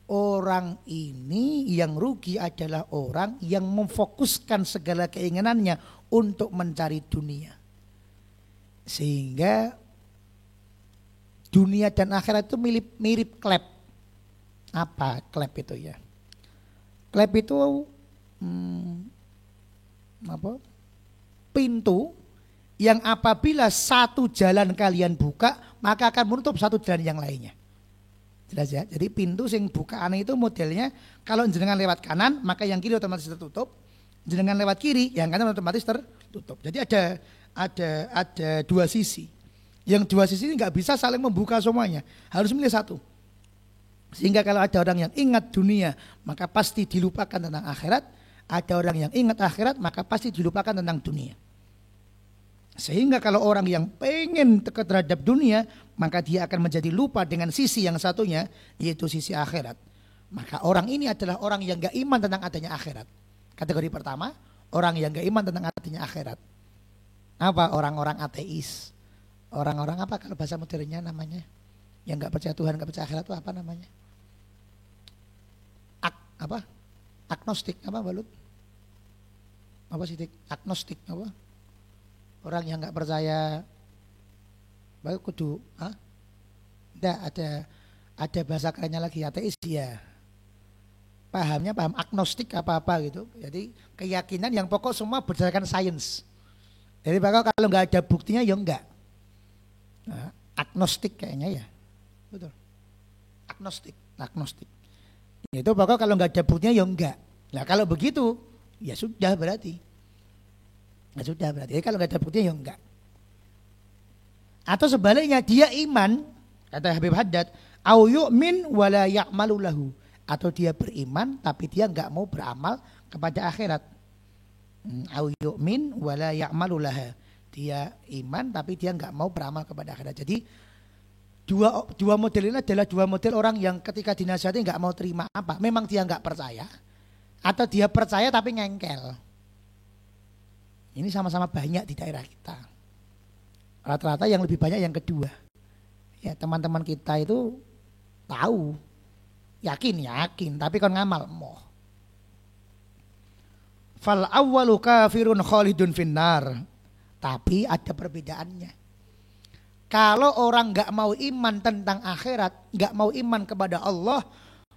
orang ini yang rugi adalah orang yang memfokuskan segala keinginannya untuk mencari dunia. Sehingga dunia dan akhirat itu mirip klep. Apa klep itu ya? Klep itu pintu yang apabila satu jalan kalian buka maka akan menutup satu jalan yang lainnya. Jelas ya. Jadi pintu sing bukaan itu modelnya kalau jenengan lewat kanan maka yang kiri otomatis tertutup, jenengan lewat kiri yang kanan otomatis tertutup. Jadi ada dua sisi. Yang dua sisi ini nggak bisa saling membuka semuanya, harus milih satu. Sehingga kalau ada orang yang ingat dunia maka pasti dilupakan tentang akhirat, ada orang yang ingat akhirat maka pasti dilupakan tentang dunia. Sehingga kalau orang yang pengen terhadap dunia maka dia akan menjadi lupa dengan sisi yang satunya yaitu sisi akhirat. Maka orang ini adalah orang yang gak iman tentang adanya akhirat. Kategori pertama, orang yang gak iman tentang adanya akhirat. Apa? Orang-orang ateis. Orang-orang apa kalau bahasa modernnya namanya? Yang gak percaya Tuhan, gak percaya akhirat itu apa namanya? Apa? Agnostik apa Balut? Apa sih agnostik apa? Orang yang nggak percaya baik kudu Enggak, ada bahasa kerennya lagi, ateis ya. Pahamnya paham agnostik apa-apa gitu. Jadi keyakinan yang pokok semua berdasarkan sains. Jadi pokok kalau nggak ada buktinya ya enggak. Nah, agnostik kayaknya ya. Betul. Agnostik. Itu pokok kalau nggak ada buktinya ya enggak. Nah kalau begitu ya sudah berarti. Jadi kalau nggak ada buktinya ya enggak. Atau sebaliknya dia iman, kata Habib Haddad, au yu'min wala ya'malu lahu. Atau dia beriman tapi dia enggak mau beramal kepada akhirat. Au yu'min wala ya'malu laha. Dia iman tapi dia enggak mau beramal kepada akhirat. Jadi dua model ini adalah dua model orang yang ketika dinasihati enggak mau terima apa. Memang dia enggak percaya atau dia percaya tapi ngengkel. Ini sama-sama banyak di daerah kita. Rata-rata yang lebih banyak yang kedua. Ya teman-teman kita itu tahu, yakin, tapi kan ngamal moh. Fal awwalu kafirun khalidun finnar. Tapi ada perbedaannya. Kalau orang nggak mau iman tentang akhirat, nggak mau iman kepada Allah,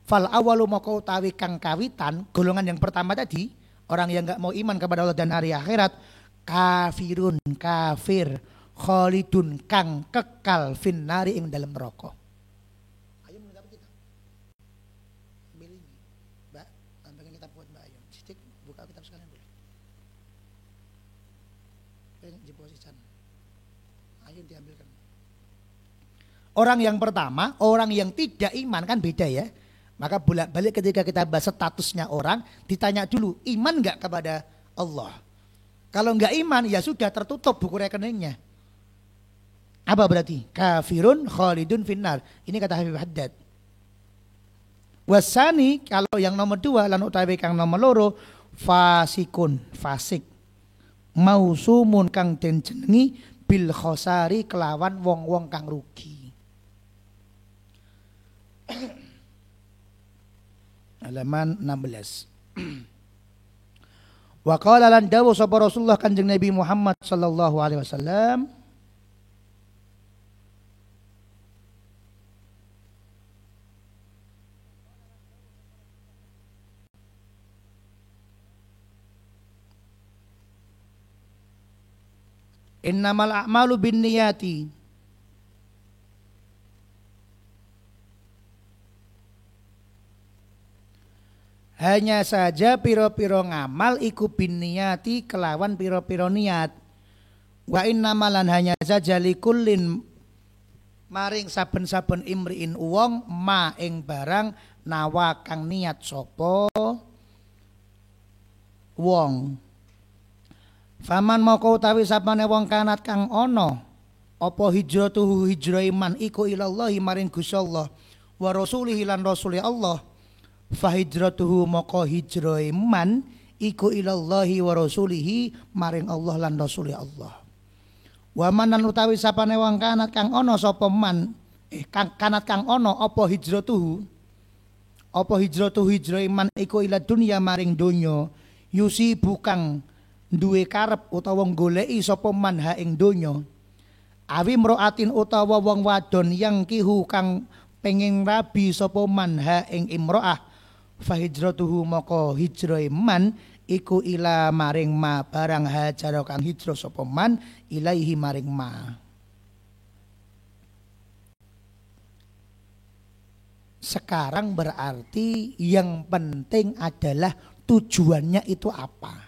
fal awwalu moko utawi kang kawitan, golongan yang pertama tadi, orang yang nggak mau iman kepada Allah dan hari akhirat, kafir. Khalidun kang kekal finnari ing dalam neraka. Ayo menurut kita. Ambil ini. Mbak, ambilkan kitab buat Mbak Ayu. Sidik buka kitab sekalian boleh. Pengen di posisi sana. Ayo diambilkan. Orang yang pertama, orang yang tidak iman kan beda ya. Maka bolak-balik ketika kita bahas statusnya orang, ditanya dulu, iman enggak kepada Allah? Kalau enggak iman ya sudah tertutup buku rekeningnya. Apa berarti? Kafirun khalidun finnar. Ini kata Habib Haddad. Wasani kalau yang nomor dua lan utawi kang nomor loro fasikun, fasik. Mausumun kang den jenengi bil khosari kelawan wong-wong kang rugi. Halaman 16. Wa qala lan dawuh sapa Rasulullah Kanjeng Nabi Muhammad sallallahu alaihi wasallam, innamal a'malu binniyati. Hanya saja piro-piro ngamal iku binniyati kelawan piro-piro niat. Wa innamalan hanya saja likullin maring saben-saben imriin wong ma ing barang nawa kang niat sapa wong. Faman moko utawi sapane wong kanat kang ana apa hijratuhu hijrah iman iku ilallahi maring Gusti Allah wa rasulihi lan rasuli Allah, fa hijratuhu moko hijrah iman iku ilallahi wa rasulihi maring Allah lan rasuli Allah. Wa manan utawi sapane wong kanat kang ana sapa man kanat kang ana apa hijratuhu hijrah iman iku ila dunya maring donya yusi bukang duwe karep utawa goleki sapa man ha ing donya, awi mraatin utawa wong wadon yang kihu kang pengin rabi sapa man ha ing imroah, fa hijratuhu maka hijrah man iku ila maring ma barang hajar kang hijrah sapa man ilaihi maring ma. Sekarang berarti yang penting adalah tujuannya itu apa.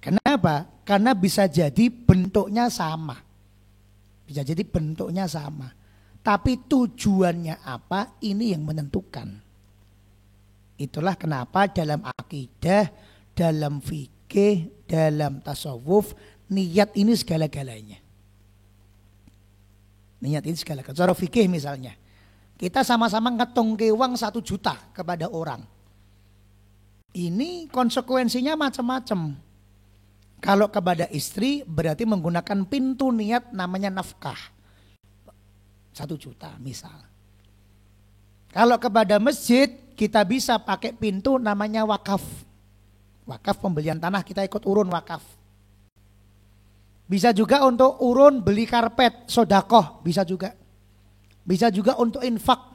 Kenapa? Karena bisa jadi bentuknya sama. Bisa jadi bentuknya sama. Tapi tujuannya apa ini yang menentukan. Itulah kenapa dalam akidah, dalam fikih, dalam tasawuf, niat ini segala-galanya. Niat ini segala-galanya. Cara fikih misalnya, kita sama-sama ngetung uang 1 juta kepada orang. Ini konsekuensinya macam-macam. Kalau kepada istri berarti menggunakan pintu niat namanya nafkah 1 juta misal. Kalau kepada masjid kita bisa pakai pintu namanya wakaf. Wakaf pembelian tanah, kita ikut urun wakaf. Bisa juga untuk urun beli karpet, sodakoh, bisa juga. Bisa juga untuk infak.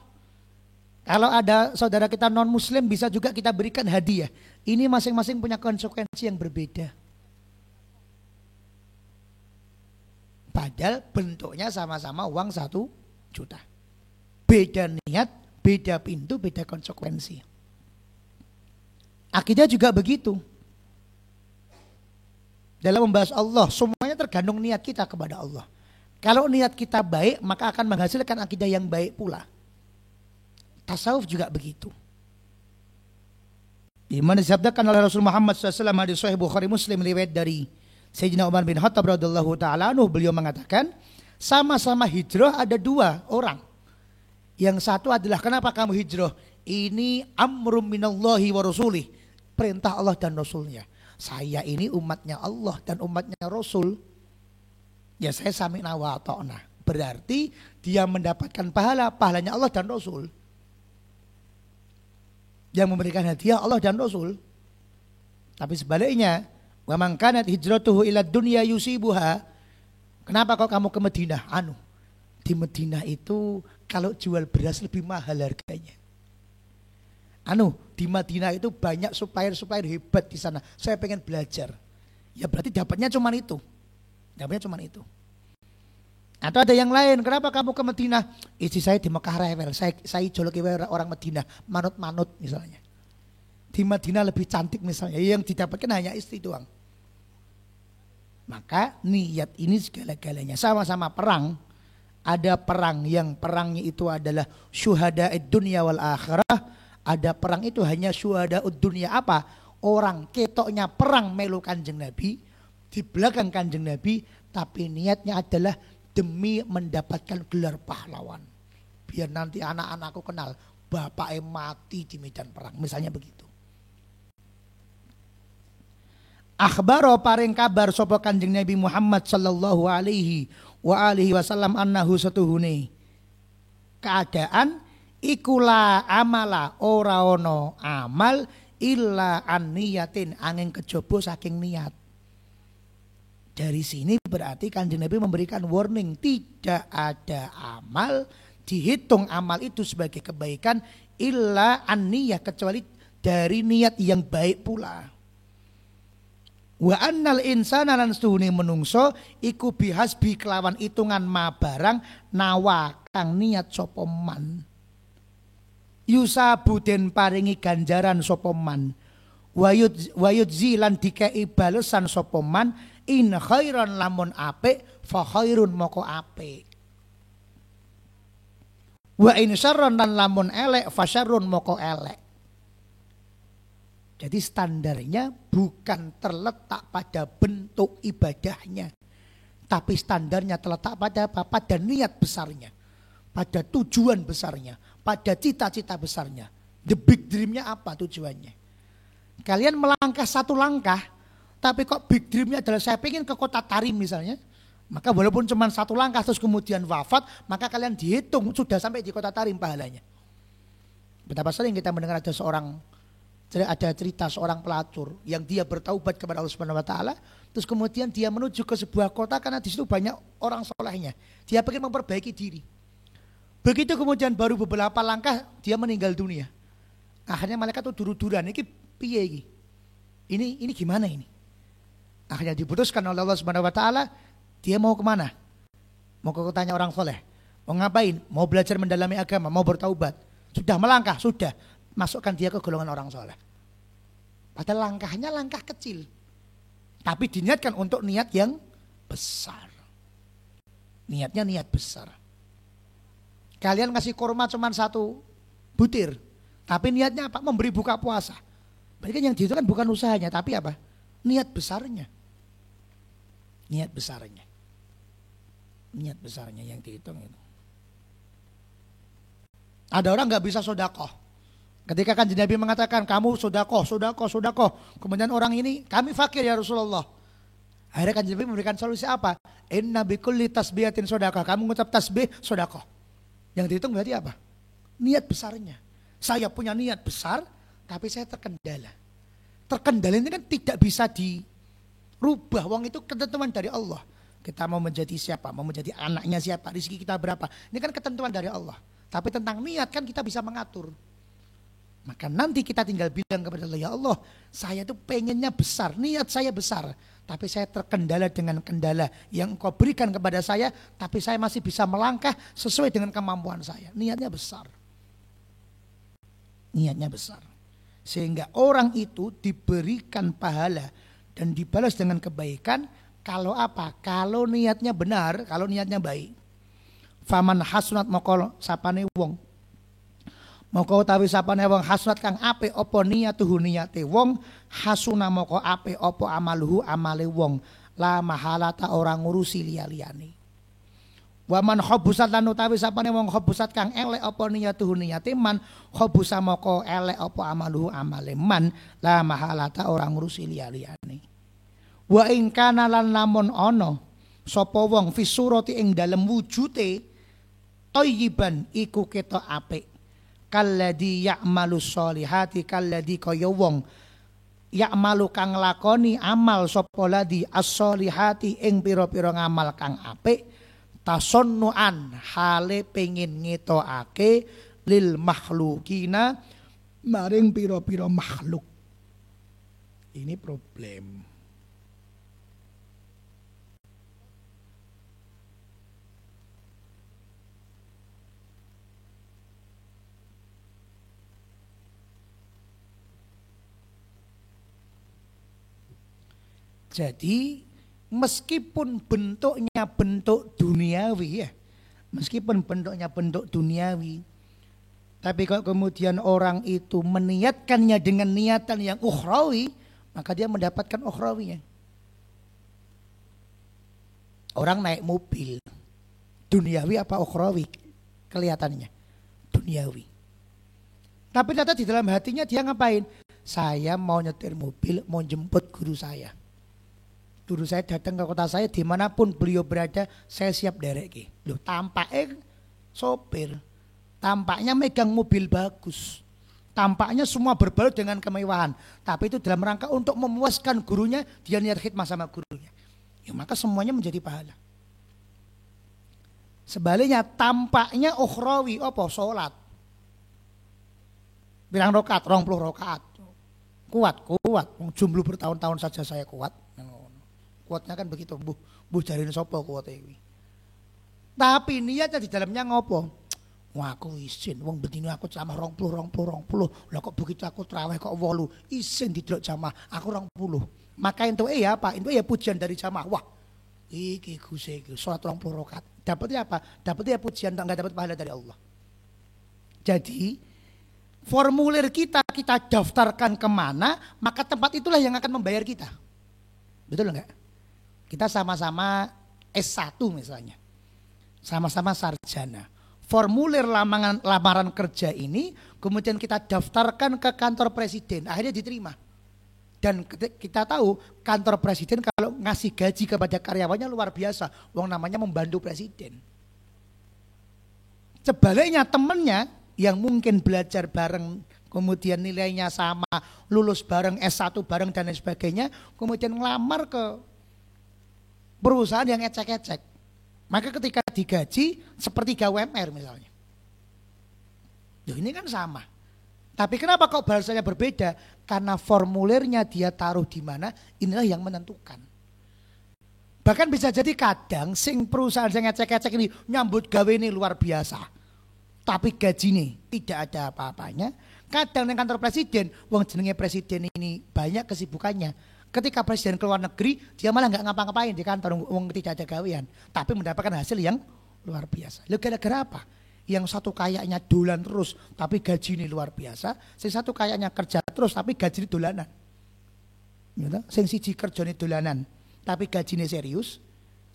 Kalau ada saudara kita non muslim bisa juga kita berikan hadiah. Ini masing-masing punya konsekuensi yang berbeda. Padahal bentuknya sama-sama uang 1 juta. Beda niat, beda pintu, beda konsekuensi. Akidah juga begitu. Dalam membahas Allah, semuanya tergantung niat kita kepada Allah. Kalau niat kita baik, maka akan menghasilkan akidah yang baik pula. Tasawuf juga begitu. Di mana disabdakan oleh Rasul Muhammad SAW hadis Sahih Bukhari Muslim riwayat dari Sayyidina Umar bin Khattab radhiyallahu taala anhu, beliau mengatakan, sama-sama hijrah ada 2 orang. Yang satu adalah kenapa kamu hijrah? Ini amrum minallahi wa rasulih, perintah Allah dan Rasulnya. Saya ini umatnya Allah dan umatnya Rasul. Ya saya sami'na wa ata'na. Berarti dia mendapatkan pahalanya Allah dan Rasul. Yang memberikan hadiah Allah dan Rasul. Tapi sebaliknya, wa man kanat hijratuhu ila dunya yusibuha. Kenapa kok kamu ke Madinah? Di Madinah itu kalau jual beras lebih mahal harganya. Di Madinah itu banyak supplier hebat di sana. Saya pengen belajar. Ya berarti dapatnya cuma itu. Atau ada yang lain, kenapa kamu ke Madinah? Istri saya di Mekah rewel, saya joloki orang Madinah, manut-manut misalnya. Di Madinah lebih cantik misalnya, yang didapatkan hanya istri doang. Maka niat ini segala-galanya. Sama-sama perang, ada perang yang perangnya itu adalah syuhada'id dunya wal akhirah. Ada perang itu hanya syuhada'ud dunya apa? Orang ketoknya perang melu Kanjeng Nabi, di belakang Kanjeng Nabi, tapi niatnya adalah demi mendapatkan gelar pahlawan. Biar nanti anak-anakku kenal bapaknya mati di medan perang. Misalnya begitu. Akhbaro paring kabar sapa Kanjeng Nabi Muhammad sallallahu alaihi wasallam annahu satuhune. Keadaan ikula amala ora ono amal illa an niyatin angin kejaba saking niat. Dari sini berarti Kanjeng Nabi memberikan warning, tidak ada amal dihitung amal itu sebagai kebaikan illa an-niyah, kecuali dari niat yang baik pula. Wa annal insana lan stuhune menungso iku bihasbi kelawan itungan ma barang nawa kang niat sapa man. Yusabu den paringi ganjaran sapa man. Wayudzi lan dikei balesan sapa man. In khairan lamun apik fa khairun moko apik. Wa in syarran lan lamun elek fa syarrun moko elek. Jadi standarnya bukan terletak pada bentuk ibadahnya, tapi standarnya terletak pada apa? Pada niat besarnya, pada tujuan besarnya, pada cita-cita besarnya. The big dreamnya apa tujuannya? Kalian melangkah 1 langkah, tapi kok big dreamnya adalah saya pengen ke kota Tarim misalnya. Maka walaupun cuma 1 langkah terus kemudian wafat, maka kalian dihitung sudah sampai di kota Tarim pahalanya. Betapa sering kita mendengar ada cerita seorang pelacur yang dia bertaubat kepada Allah Subhanahu wa taala, terus kemudian dia menuju ke sebuah kota karena di situ banyak orang solehnya. Dia pengen memperbaiki diri. Begitu kemudian baru beberapa langkah dia meninggal dunia. Akhirnya malaikat tuh duru-duran, ini piye iki? Ini gimana ini? Akhirnya diputuskan oleh Allah Subhanahu wa taala, dia mau kemana? Mau ke kotanya orang soleh. Mau ngapain? Mau belajar mendalami agama, mau bertaubat. Sudah melangkah, sudah. Masukkan dia ke golongan orang soleh. Padahal langkahnya langkah kecil. Tapi diniatkan untuk niat yang besar. Niatnya niat besar. Kalian ngasih kurma cuma 1 butir. Tapi niatnya apa? Memberi buka puasa. Berarti kan yang dihitung kan bukan usahanya, tapi apa? Niat besarnya. Niat besarnya. Niat besarnya yang dihitung itu. Ada orang gak bisa sodakoh. Ketika kan Nabi mengatakan kamu sodakoh. Kemudian orang ini kami fakir ya Rasulullah. Akhirnya kan Nabi memberikan solusi apa? Inna bikulli tasbihatin sodakoh. Kamu mengucap tasbih sodakoh. Yang dihitung berarti apa? Niat besarnya. saya punya niat besar, tapi saya terkendala. Terkendala ini kan tidak bisa dirubah. Wong itu ketentuan dari Allah. Kita mau menjadi siapa, mau menjadi anaknya siapa, rezeki kita berapa. Ini kan ketentuan dari Allah. Tapi tentang niat kan kita bisa mengatur. Maka nanti kita tinggal bilang kepada Allah, ya Allah, saya tuh pengennya besar, niat saya besar. Tapi saya terkendala dengan kendala yang Engkau berikan kepada saya, tapi saya masih bisa melangkah sesuai dengan kemampuan saya. Niatnya besar. Niatnya besar. Sehingga orang itu diberikan pahala dan dibalas dengan kebaikan kalau apa? Kalau niatnya benar, kalau niatnya baik. Faman hasunat moko sapane wong. Moko utawi sapane wong hasunat kang apik apa niyatuhu niyate wong, hasuna moko apik apa amaluhu amale wong. La mahalata orang ngurusi liya-liyane. Waman khobusat lan utawi sapane wong khobusat kang elek apa niyatuhu niyate man, khobusa moko elek apa amaluhu amale man, la mahalata orang ngurusi liya-liyane. Wa ing kana lan lamun ana sapa wong fi surati ing dalem wujute thayyiban iku ketok apik kalladzi ya'malu sholihati kalladzi kaya wong ya'malu kang lakoni amal sapa ladzi as-sholihati ing pira-pira ngamal kang apik tasonnuan hale pengin ngetokake lil makhlukina maring pira-pira makhluk. Ini problem. Jadi meskipun bentuknya bentuk duniawi ya, meskipun bentuknya bentuk duniawi, tapi kalau kemudian orang itu meniatkannya dengan niatan yang ukhrawi, maka dia mendapatkan ukhrawinya. Orang naik mobil, duniawi apa ukhrawi? Kelihatannya duniawi. Tapi ternyata di dalam hatinya dia ngapain? Saya mau nyetir mobil, mau jemput guru saya. Guru saya datang ke kota saya, dimanapun beliau berada, saya siap dereki. Loh, tampaknya sopir, tampaknya megang mobil bagus, tampaknya semua berbalut dengan kemewahan. Tapi itu dalam rangka untuk memuaskan gurunya, dia niat khidmah sama gurunya. Ya maka semuanya menjadi pahala. Sebaliknya tampaknya ukhrawi, apa? Sholat. Bilang rokaat, 20 rokaat. Kuat. Jumlah bertahun-tahun saja saya kuat. Kuatnya kan begitu, buh jarin sopo kuat ini. Tapi niatnya di dalamnya ngopo? Wah aku isin, wong bedino aku jamah 20. Lah kok begitu aku traweh kok 8, isin didelok jamah, aku 20. Maka itu ya apa? Itu ya pujian dari jamah. Wah, iki Gusti iki salat 20 rakaat. Dapatnya apa? Dapatnya pujian, enggak dapat pahala dari Allah. Jadi formulir kita daftarkan kemana, maka tempat itulah yang akan membayar kita. Betul enggak? Kita sama-sama S1 misalnya, sama-sama sarjana. Formulir lamaran kerja ini kemudian kita daftarkan ke kantor presiden, akhirnya diterima. Dan kita tahu kantor presiden kalau ngasih gaji kepada karyawannya luar biasa, wong namanya membantu presiden. Sebaliknya temennya yang mungkin belajar bareng, kemudian nilainya sama, lulus bareng, S1 bareng dan lain sebagainya, kemudian ngelamar ke perusahaan yang ecek-ecek. Maka ketika digaji sepertiga UMR misalnya. Loh, ini kan sama. Tapi kenapa kok bahasanya berbeda? Karena formulirnya dia taruh di mana, inilah yang menentukan. Bahkan bisa jadi kadang sing perusahaan yang ecek-ecek ini nyambut gawe ini luar biasa. Tapi gaji ini tidak ada apa-apanya. Kadang di kantor presiden, wong jenenge presiden ini banyak kesibukannya. Ketika presiden keluar negeri, dia malah nggak ngapa-ngapain di kantor, wong tidak ada gawean, tapi mendapatkan hasil yang luar biasa. Lalu gara-gara apa? Yang satu kayaknya dolan terus, tapi gaji ini luar biasa. Sing satu kayaknya kerja terus, tapi gaji ini dolanan. Sing siji kerjane dolanan, tapi gaji ini serius.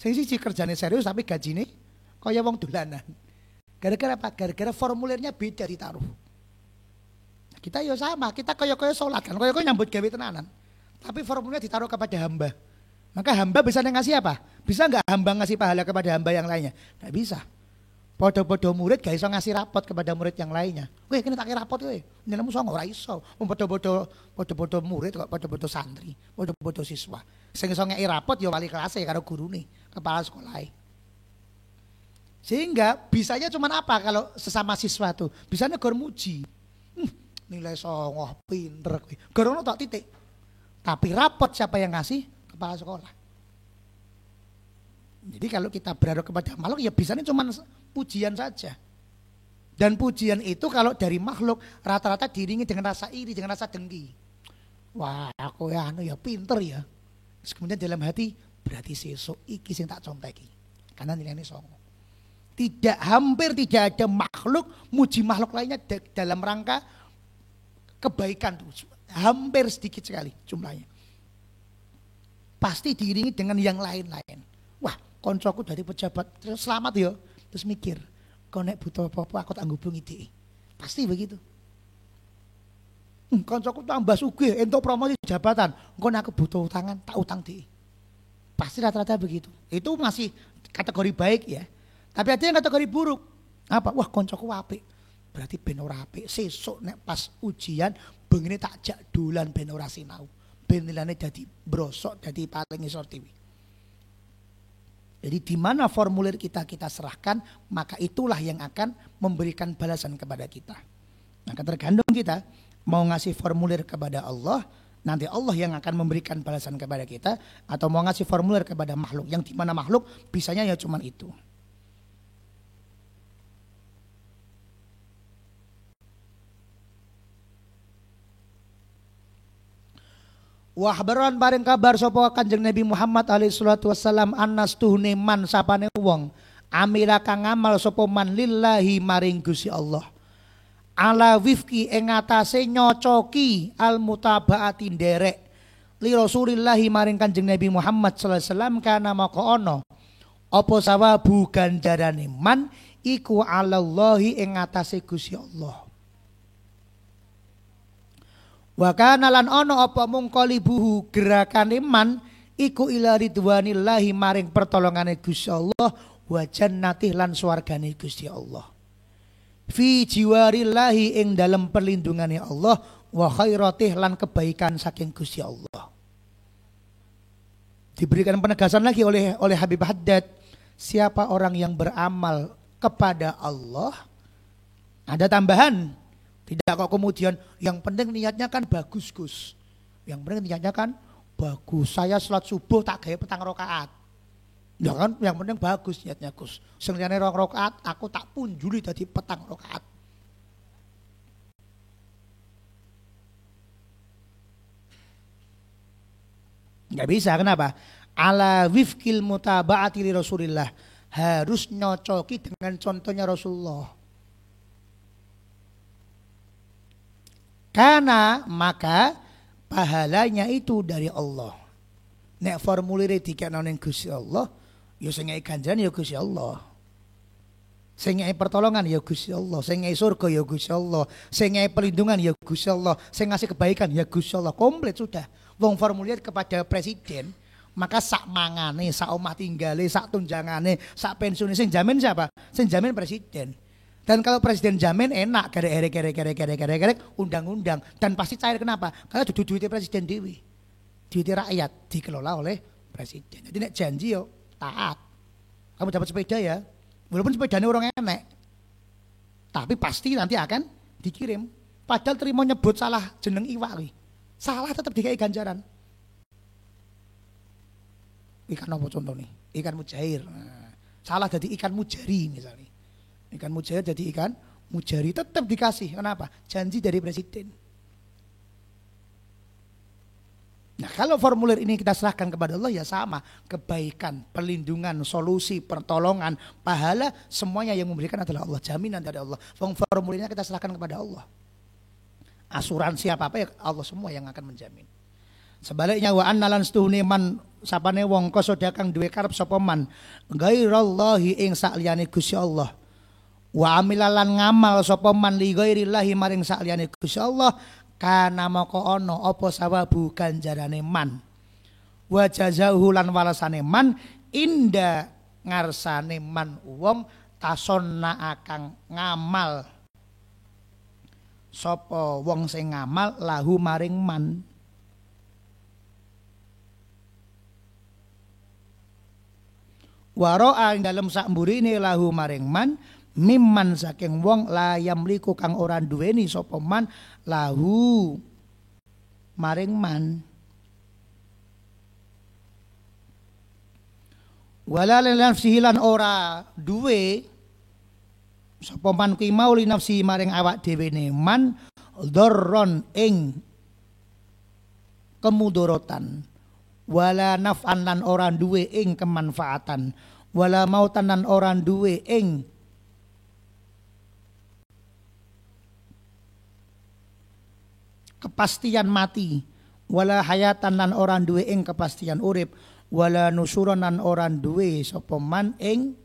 Sing siji kerjane serius, tapi gaji ini kaya wong dolanan. Gara-gara apa? Gara-gara formulirnya beda ditaruh. Kita ya sama, kita kaya-kaya sholat kan, kaya-kaya nyambut gawe tenanan. Tapi formulnya ditaruh kepada hamba. Maka hamba bisa ngasih apa? Bisa nggak hamba ngasih pahala kepada hamba yang lainnya? Nggak bisa. Podo-podo murid gak iso ngasih rapot kepada murid yang lainnya. Weh, kene tak rapot kowe. Nilaimu songo ora iso. Podo-podo murid kok podo-podo santri, podo-podo siswa. Sing iso ngeki rapot ya wali kelas karo gurune, kepala sekolah. Sehingga bisanya cuma apa kalau sesama siswa tuh? Bisanya gor muji. Nilai songo, pinter kowe. Gor ono tok titik. Tapi rapot siapa yang ngasih? Kepala sekolah. Jadi kalau kita berharap kepada makhluk ya bisanya cuma pujian saja. Dan pujian itu kalau dari makhluk rata-rata diiringi dengan rasa iri, dengan rasa dengki. Wah, aku ya anu ya pinter ya. Terus kemudian dalam hati berarti sesuk iki sing tak conteki. Karena nilainya songo. Hampir tidak ada makhluk muji makhluk lainnya dalam rangka kebaikan tuh. Hampir sedikit sekali jumlahnya. Pasti diiringi dengan yang lain-lain. Wah, koncoku dari pejabat terus selamat ya. Terus mikir, kau nek butuh apa-apa aku tak ngubungi dia. Pasti begitu. Koncoku tambah sugih entuk promosi jabatan. Kau nek aku butuh utangan tak utang dia. Pasti rata-rata begitu. Itu masih kategori baik ya. Tapi ada yang kategori buruk. Apa? Wah, koncoku apik. Berarti ben ora apik. Sesuk nek pas ujian bengine tak jak dolan ben ora sinau. Ben nilane dadi brosok, dadi paling ngisor TV. Jadi di mana formulir kita serahkan, maka itulah yang akan memberikan balasan kepada kita. Maka tergantung kita mau ngasih formulir kepada Allah, nanti Allah yang akan memberikan balasan kepada kita, atau mau ngasih formulir kepada makhluk, yang di mana makhluk bisanya ya cuman itu. Wahbaran bareng kabar sapa Kanjeng Nabi Muhammad alaihi salatu wasallam annas tuhne man sapane wong amila kang ngamal sapa man lillahi maring Gusti Allah ala wifki ing atase nyocoki al mutabaati nderek li Rasulillahi maring Kanjeng Nabi Muhammad sallallahu alaihi wasallam kana maka ana apa sawabu ganjarane man iku alallahi ing atase Gusti Allah. Wa kana lan ana apa mung qalibuhu gerakane man iku ila ridwanillahi maring pertolongane Gusti Allah wa jannati lan swargane Gusti Allah. Fi jiwarillahi ing dalem perlindungane Allah wa khairatih lan kebaikan saking Gusti Allah. Diberikan penegasan lagi oleh Habib Haddad, siapa orang yang beramal kepada Allah, ada tambahan. Tidak kok kemudian yang penting niatnya kan bagus Gus. Yang penting niatnya kan bagus. Saya sholat subuh tak gaya petang rakaat. Ya kan yang penting bagus niatnya Gus. Sing liyane 2 rakaat aku tak punjuli dadi petang rakaat. Enggak bisa, kenapa? Ala wifkil mutaba'ati li Rasulillah. Harus nyocoki dengan contohnya Rasulullah. Karena maka pahalanya itu dari Allah. Nek formulir dikene ning Gusti Allah, ya sing ngeki ganjaran ya Gusti Allah. Sing ngeki pertolongan ya Gusti Allah, sing ngeki surga ya Gusti Allah, sing ngeki perlindungan ya Gusti Allah, sing ngasih kebaikan ya Gusti Allah. Komplit sudah. Wong formulir kepada presiden, maka sak mangane, sak omah tinggale, sak tunjangane, sak pensiune sing jamin siapa? Sing jamin presiden. Dan kalau presiden jamin enak, kerek undang-undang dan pasti cair. Kenapa? Karena duitnya presiden dewi, duitnya rakyat dikelola oleh presiden. Jadi nek janji yo taat. Kamu dapat sepeda ya, walaupun sepedanya orang enek, tapi pasti nanti akan dikirim. Padahal terima nyebut salah jeneng iwak, salah tetap dikai ganjaran. Ikan apa contoh nih? Ikan mujair. Nah, salah jadi ikan mujari misalnya. Ikan mujair jadi ikan mujari tetap dikasih. Kenapa? Janji dari presiden. Nah kalau formulir ini kita serahkan kepada Allah ya sama. Kebaikan, perlindungan, solusi, pertolongan, pahala semuanya yang memberikan adalah Allah. Jaminan dari Allah. Formulirnya kita serahkan kepada Allah. Asuransi apa-apa ya Allah semua yang akan menjamin. Sebaliknya wa annalan stuhune man sapane wong kosoda kang duwe karep sapa man ghairallahi ing sakliyane Gusti Allah. Wa amilalan ngamal sapa man li ghairillahi maring sakliyane Gusti Allah kana maka ana apa sawabu ganjarane man wa jazahu lan walasane man inda ngarsane man wong tasonna akang ngamal sapa wong sing ngamal lahu maring man. Waro'a ing dalem sak mburine lahu maring man mimman saking wong la yamliku kang ora duweni sapa man lahu maring man. Wala li nafsihi lan ora duwe sapa man kuwi mau li nafsi maring awak dhewe ne man dzarron ing kemudorotan wala naf'an lan ora duwe ing kemanfaatan wala mautan lan ora duwe ing kepastian mati wala hayatan lan ora duwe ing kepastian urip wala nusuran lan ora duwe sapa man ing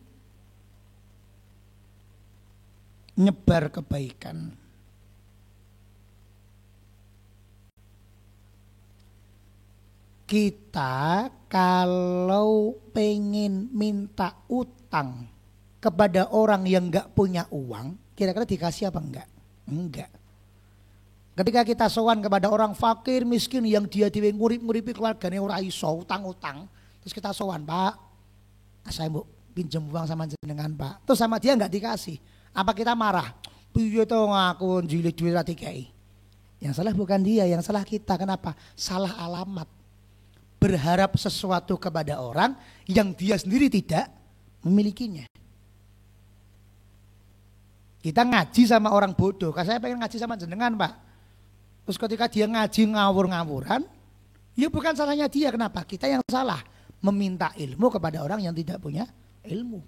nyebar kebaikan. Kita kalau pengen minta utang kepada orang yang enggak punya uang, kira-kira dikasih apa enggak? Enggak. Ketika kita sowan kepada orang fakir miskin yang dia dhewe ngurip-nguripi keluargane ora iso utang-utang, terus kita sowan, "Pak, saya mau pinjam uang sama jenengan, Pak." Terus sama dia enggak dikasih. Apa kita marah? Piye to ngaku njilid duit ra dikai. Yang salah bukan dia, yang salah kita. Kenapa? Salah alamat. Berharap sesuatu kepada orang yang dia sendiri tidak memilikinya. Kita ngaji sama orang bodoh. Kalau saya pengen ngaji sama jenengan, Pak. Terus ketika dia ngaji ngawur-ngawuran, ya bukan salahnya dia. Kenapa? Kita yang salah meminta ilmu kepada orang yang tidak punya ilmu.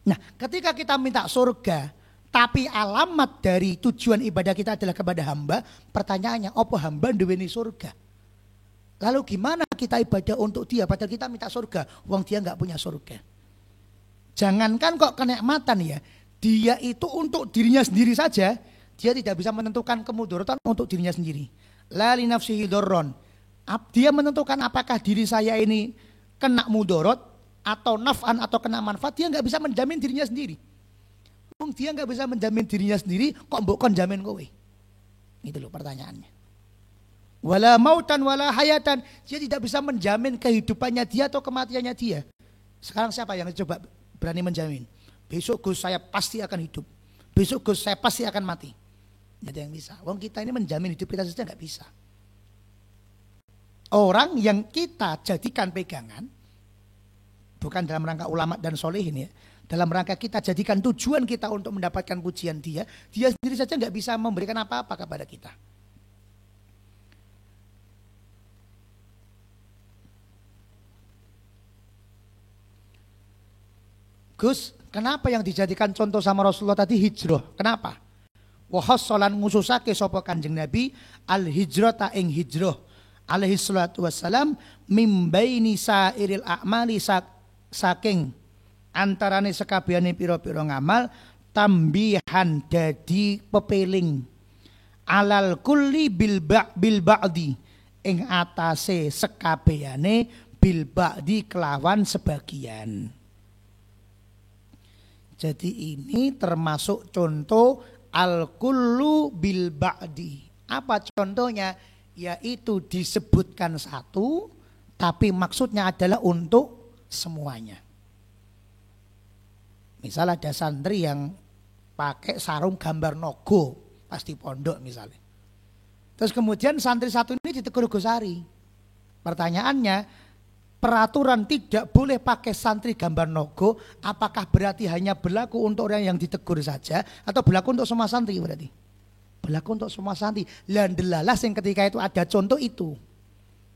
Nah, ketika kita minta surga, tapi alamat dari tujuan ibadah kita adalah kepada hamba, pertanyaannya, apa hamba duweni surga? Lalu gimana kita ibadah untuk dia, padahal kita minta surga, wong dia nggak punya surga? Jangankan kok kenikmatan ya, dia itu untuk dirinya sendiri saja, dia tidak bisa menentukan kemudaratan untuk dirinya sendiri. La li nafsihi dzarron. Dia menentukan apakah diri saya ini kena mudarat atau naf'an atau kena manfaat, dia nggak bisa menjamin dirinya sendiri. Dia nggak bisa menjamin dirinya sendiri, kok mbok kon jamin kowe? Itu loh pertanyaannya. Wala mautan wala hayatan, dia tidak bisa menjamin kehidupannya dia atau kematiannya dia. Sekarang siapa yang coba berani menjamin? Besok Gus saya pasti akan hidup. Besok Gus saya pasti akan mati. Tidak ada yang bisa. Wong kita ini menjamin hidup kita saja nggak bisa. Orang yang kita jadikan pegangan, bukan dalam rangka ulama dan solehin ya, dalam rangka kita jadikan tujuan kita untuk mendapatkan pujian dia sendiri saja nggak bisa memberikan apa-apa kepada kita. Gus, kenapa yang dijadikan contoh sama Rasulullah tadi hijrah? Kenapa? Wahassalan ngususake sapa Kanjeng Nabi al hijrata ing hijrah alaihi salatu wassalam mimbaini sairil a'mali saking antarane sekabehane pira-pira ngamal tambihan dadi pepeling alal kulli bil ba'di ing atase sekabehane bil ba'di kelawan sebagian. Jadi ini termasuk contoh al-kullu bil ba'di. Apa contohnya? Yaitu disebutkan satu, tapi maksudnya adalah untuk semuanya. Misal ada santri yang pakai sarung gambar nogo pas di pondok misalnya. Terus kemudian santri satu ini ditegur Gus Ari. Pertanyaannya, peraturan tidak boleh pakai santri gambar nogo, apakah berarti hanya berlaku untuk orang yang ditegur saja atau berlaku untuk semua santri berarti? Berlaku untuk semua santri. Dan delalas yang ketika itu ada contoh itu.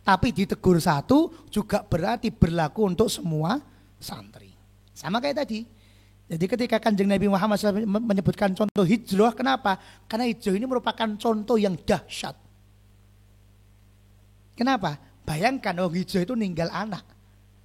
Tapi ditegur satu juga berarti berlaku untuk semua santri. Sama kayak tadi. Jadi ketika Kanjeng Nabi Muhammad SAW menyebutkan contoh hijrah, kenapa? Karena hijrah ini merupakan contoh yang dahsyat. Kenapa? Bayangkan hijrah itu ninggal anak,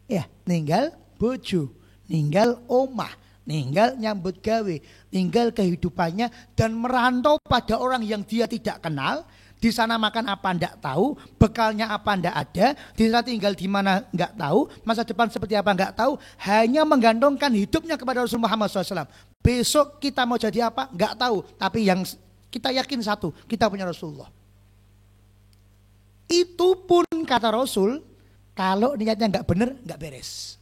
ya, ninggal bojo, ninggal omah, ninggal nyambut gawe, ninggal kehidupannya dan merantau pada orang yang dia tidak kenal di sana makan apa ndak tahu, bekalnya apa ndak ada, di sana tinggal di mana nggak tahu, masa depan seperti apa nggak tahu, hanya menggantungkan hidupnya kepada Rasul Muhammad SAW. Besok kita mau jadi apa nggak tahu, tapi yang kita yakin satu, kita punya Rasulullah. Itu pun kata Rasul, kalau niatnya nggak benar nggak beres.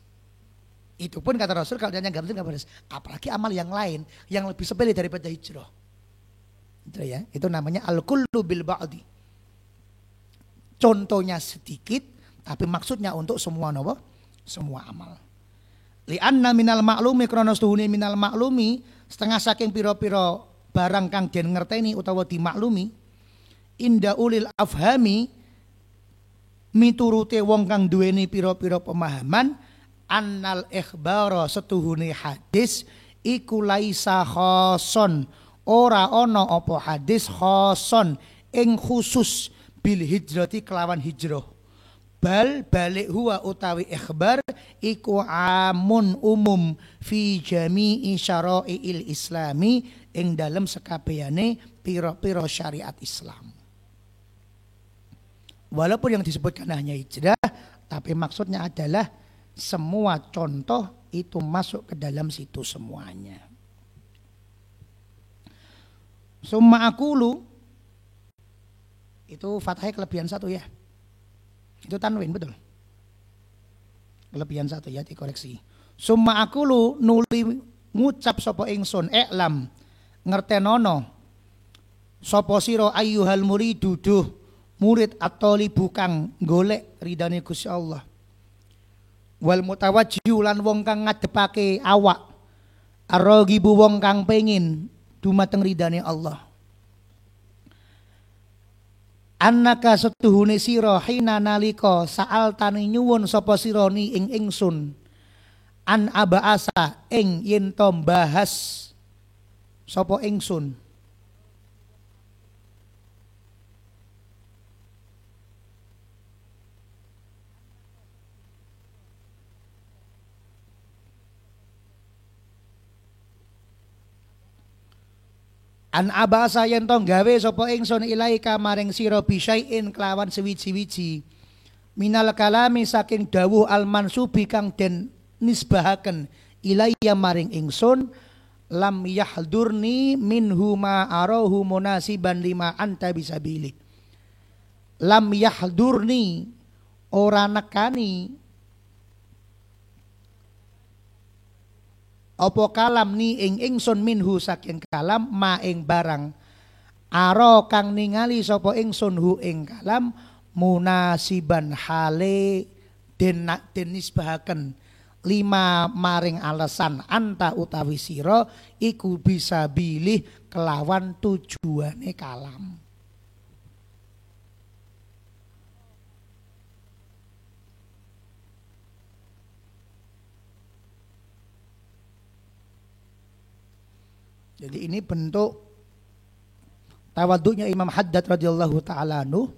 Itu pun kata Rasul, kalau niatnya nggak beres. Apalagi amal yang lain yang lebih sepele daripada hijrah. Itu ya, itu namanya al-kullu bil ba'di. Contohnya sedikit, tapi maksudnya untuk semua nopo, semua amal. Li'anna minal maklumi kronos tuhuni minal maklumi, setengah saking piro-piro barang kang den ngerteni utawa dimaklumi, inda ulil afhami, miturute wong kang duweni piro-piro pemahaman, annal ikhbara setuhune hadis iku laisa khoson, ora ono apa hadis khoson ing khusus bil hijrati kelawan hijrah. Bal balik huwa utawi ikhbar iku amun umum fi jami'i syara'iil islami ing dalem sekabehane pira-pira syariat Islam. Walaupun yang disebutkan hanya hijrah, tapi maksudnya adalah semua contoh itu masuk ke dalam situ semuanya. Summa akulu, itu fathahnya kelebihan satu ya. Itu tanwin betul. Kelebihan satu ya, dikoreksi. Summa akulu nuli ngucap sapa ingsun i'lam ngertenono sapa sira ayyuhal muridu duh murid at-talibu kang golek ridane Gusti Allah. Wal mutawajjihu lan wong kang ngadepake awak. Ar-raghibu wong kang pengin dumateng ridane Allah. Annaka setuhune sira hina nalika saal tani nyuwun sapa sira ni ing ingsun an abaasa ing yen to bahas sapa ingsun an abasa yen to gawe sapa ingsun ilaika maring sira bisyai'in kelawan sewiji-wiji minal kalami saking dawuh al mansubi kang den nisbahaken ilayya maring ingsun lam yahdurni minhu ma arahu munasiban lima anta bisabili. Lam yahdurni ora nekani apa kalam ni ing ingsun minhu saking kalam ma ing barang aro kang ningali sapa ingsun hu ing kalam munasiban hale den nisbahaken lima maring alasan anta utawi sira iku bisa bilih kelawan tujuane kalam. Jadi ini bentuk tawaduknya Imam Haddad radhiyallahu taala anhu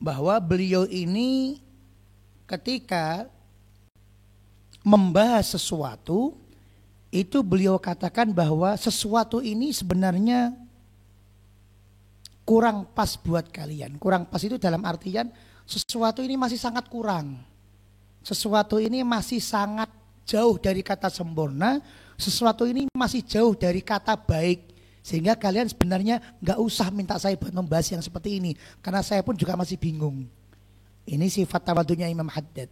bahwa beliau ini ketika membahas sesuatu itu beliau katakan bahwa sesuatu ini sebenarnya kurang pas buat kalian. Kurang pas itu dalam artian sesuatu ini masih sangat kurang. Sesuatu ini masih sangat jauh dari kata sempurna. Sesuatu ini masih jauh dari kata baik. Sehingga kalian sebenarnya gak usah minta saya buat membahas yang seperti ini. Karena saya pun juga masih bingung. Ini sifat tawadunya Imam Haddad.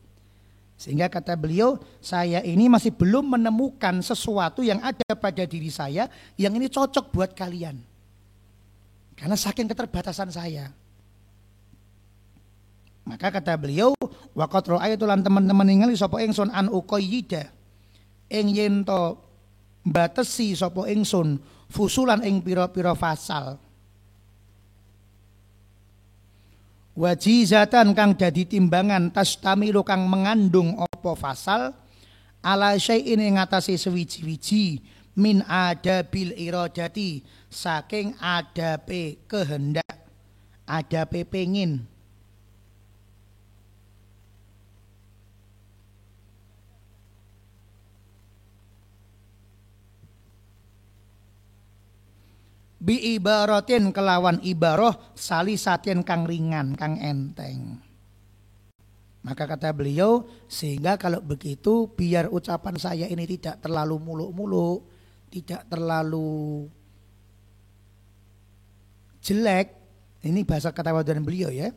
Sehingga kata beliau, saya ini masih belum menemukan sesuatu yang ada pada diri saya yang ini cocok buat kalian. Karena saking keterbatasan saya. Maka kata beliau, waqat ra'aytu lan teman-teman ningali sapa ingsun an uqayyida ing yen to batesi sapa ingsun fusulan ing pira-pira fasal. Wajizatan kang dadi timbangan tastamilu kang mengandung apa fasal ala syai'in ing ngatasi sewiji-wiji min adabil iradati saking adabe kehendak, adabe pengin. Bi ibaratin kelawan ibaroh salisatin kang ringan, kang enteng. Maka kata beliau, sehingga kalau begitu biar ucapan saya ini tidak terlalu muluk-muluk, tidak terlalu jelek, ini bahasa kata waduan beliau ya.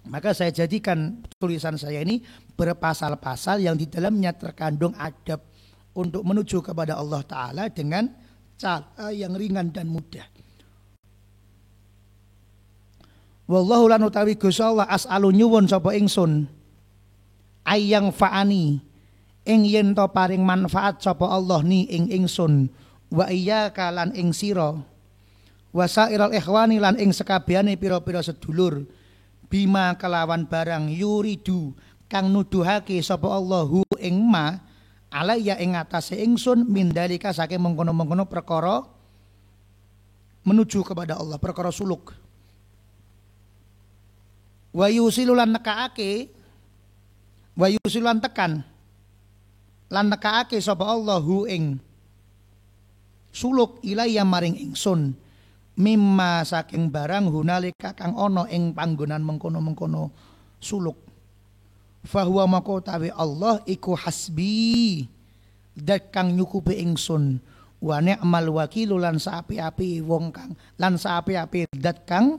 Maka saya jadikan tulisan saya ini berpasal-pasal yang di dalamnya terkandung adab untuk menuju kepada Allah Ta'ala dengan cara yang ringan dan mudah. Wallahu lan utawi Gusti Allah as'alu nyuwun sapa ingsun ayang fa'ani ing yen to paring manfaat sapa Allah ni ing ingsun wa iyyaka lan ing sira wasairal ikhwani lan ing sekabehane pira-pira sedulur bima kelawan barang yuridu kang nuduhake sapa Allahu ing ma alaya ing atase ingsun mindalika saking mengkono-mengkono perkara menuju kepada Allah, perkara suluk. Wa yusilulan nekaake, wa yusilulan tekan lan nekaake sapa Allahu ing suluk ilaya maring ingsun mimma saking barang hunalika kang ana ing panggonan mengkono-mengkono suluk. Fahuwa maka tawi Allah iku hasbi dat kang nyukupi ingsun wa ni'mal wakilu lan saapi-api wong kang lan saapi-api dat kang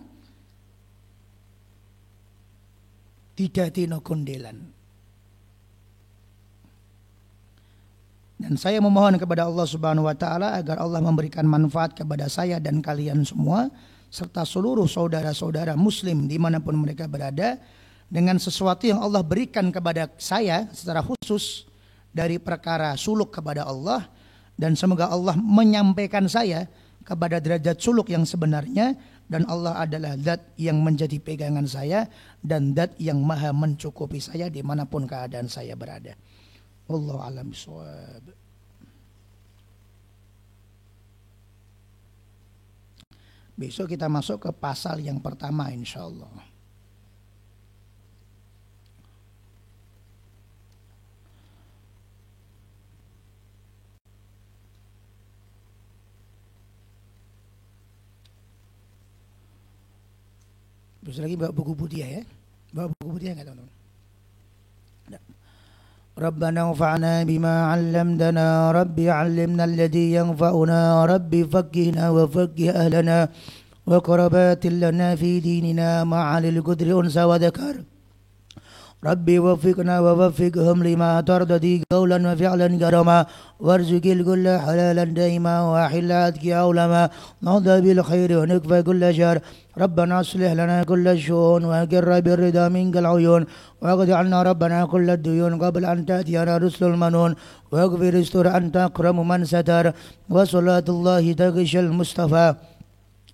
didadina gondelan. Dan saya memohon kepada Allah Subhanahu wa taala agar Allah memberikan manfaat kepada saya dan kalian semua serta seluruh saudara-saudara muslim dimanapun mereka berada dengan sesuatu yang Allah berikan kepada saya secara khusus dari perkara suluk kepada Allah, dan semoga Allah menyampaikan saya kepada derajat suluk yang sebenarnya, dan Allah adalah zat yang menjadi pegangan saya dan zat yang maha mencukupi saya dimanapun keadaan saya berada. Wallahu a'lam bishawab. Besok kita masuk ke pasal yang pertama insyaallah. Terus lagi bawa buku putih ya. Bawa buku putih enggak teman-teman? Rabbana anfa'na bima 'allamtana rabbi 'allimna alladhi yanfa'una rabbi faqqihna wa faqqih ahlana wa qarabatil lana fi dinina ma'alil qudri unsa wa dzakar rabbi waffiqna wa waffiqhum lima tardadi qawlan wa fi'lan karama warzuqil kulla halalan daima wa hilatki aulama nada bil khairi wa nikfa kulla jar ربنا اصلح لنا كل الشؤون وأقر بالرضا منك العيون واقض عنا ربنا كل الديون قبل أن تأتينا رسل المنون واغفر استر أنت أكرم من ستر وصلاة الله تغشى المصطفى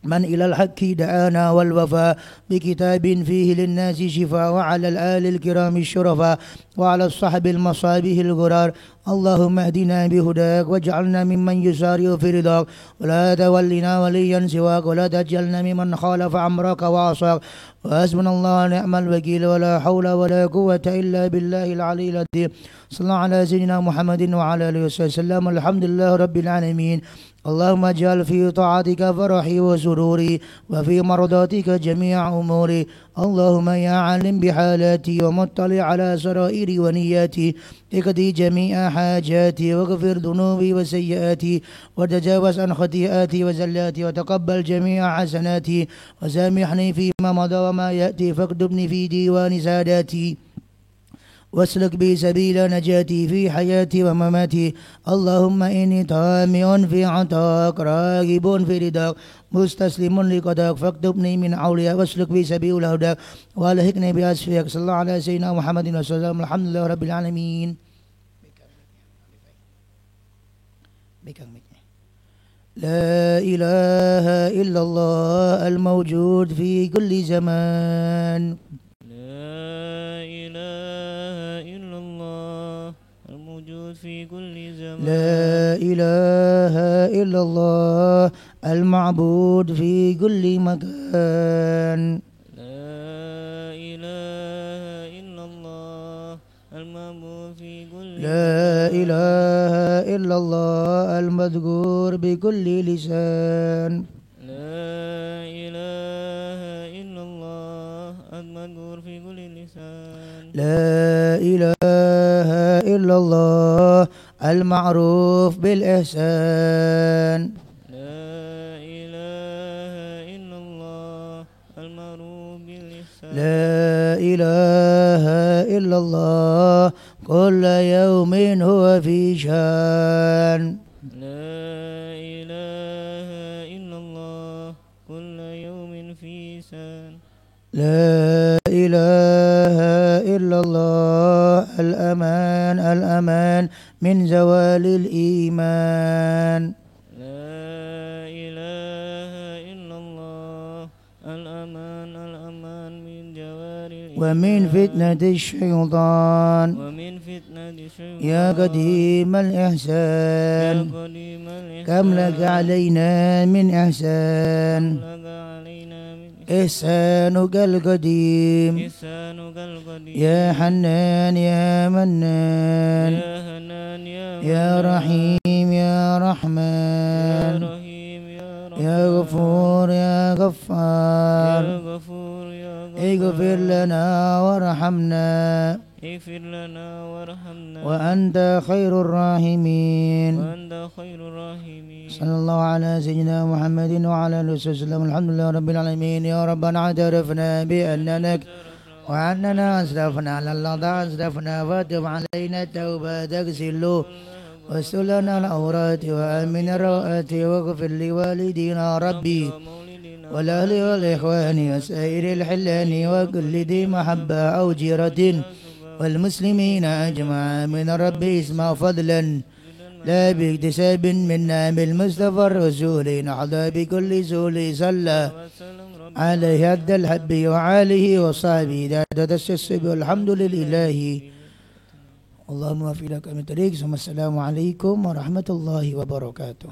من إلى الحق دعانا والوفاء بكتاب فيه للناس شفاء وعلى الآل الكرام الشرفاء وعلى الصحب المصابيح الغرار اللهم اهدنا بهداك واجعلنا ممن يسارع في رضاك ولا تولنا وليا سواك ولا تجعلنا ممن خالف أمرك وعصاك وحسبنا الله ونعم الوكيل ولا حول ولا قوة إلا بالله العلي العظيم صلى الله على سيدنا محمد وعلى آله وسلم الحمد لله رب العالمين اللهم اجعل في طاعتك فرحي وسروري وفي مرضاتك جميع أموري اللهم يا عالم بحالاتي ومطلع على سرائري ونياتي اقضي جميع حاجاتي واغفر ذنوبي وسيئاتي وتجاوز عن خطيئاتي وزلاتي وتقبل جميع حسناتي وسامحني فيما مضى وما يأتي فاكتبني في ديوان ساداتي واسلك بي سبيل نجاتي في حياتي ومماتي اللهم إني طامع في عطاك راغب في رضاك مستسلم لقضاك فاكتبني من أولياء واسلك بي سبيل هداك والحقني بأسفياك صلى الله على سيدنا محمد وسلم الحمد لله رب العالمين. لا إله إلا الله الموجود في كل زمان. في كل زمان لا إله إلا الله المعبود في كل مكان لا إله إلا الله المعبود في كل لا إله إلا الله المذكور بكل لسان لا إله إلا الله المذكور في كل لسان لا إله إلا الله المعروف بالإحسان لا إله إلا الله المعروف بالإحسان لا إله إلا الله كل يوم هو في شان لا إله إلا الله كل يوم في سان لا إله إلا الله الأمان الأمان من زوال الإيمان لا إله إلا الله الأمان الأمان من جوار ومن فتنة الشيطان ومن فتنة الشيطان يا قديم الإحسان يا قديم الإحسان كم لك علينا من إحسان لك علينا من إحسانك القديم إحسانك القديم يا حنان يا منان يا هنان يا رحيم يا يا رحمن رحيم يا رحمن يا غفور يا غفار يا غفور يا غفار اغفر لنا وارحمنا اغفر لنا وارحمنا وأنت خير الراحمين وأنت خير الراحمين صلى الله على سيدنا محمد وعلى آله وسلم الحمد لله رب العالمين يا ربنا اعترفنا بأننا وأننا أسرفنا على الله أسرفنا فاتب علينا التوبة تغسل واستر لنا العورات وآمن الروآت واغفر لوالدينا ربي والأهل والإخوان وسائر الحلان وكل ذي محبة أو جيرة والمسلمين أجمع من ربي اسمع فضلا لا باكتساب منا بالمصطفى الرسول نحظى بكل سول صلى عليه عد الحب وعاله وصحبه ذات السب والحمد لله اللهم وفق لك من طريق ثم السلام عليكم ورحمة الله وبركاته.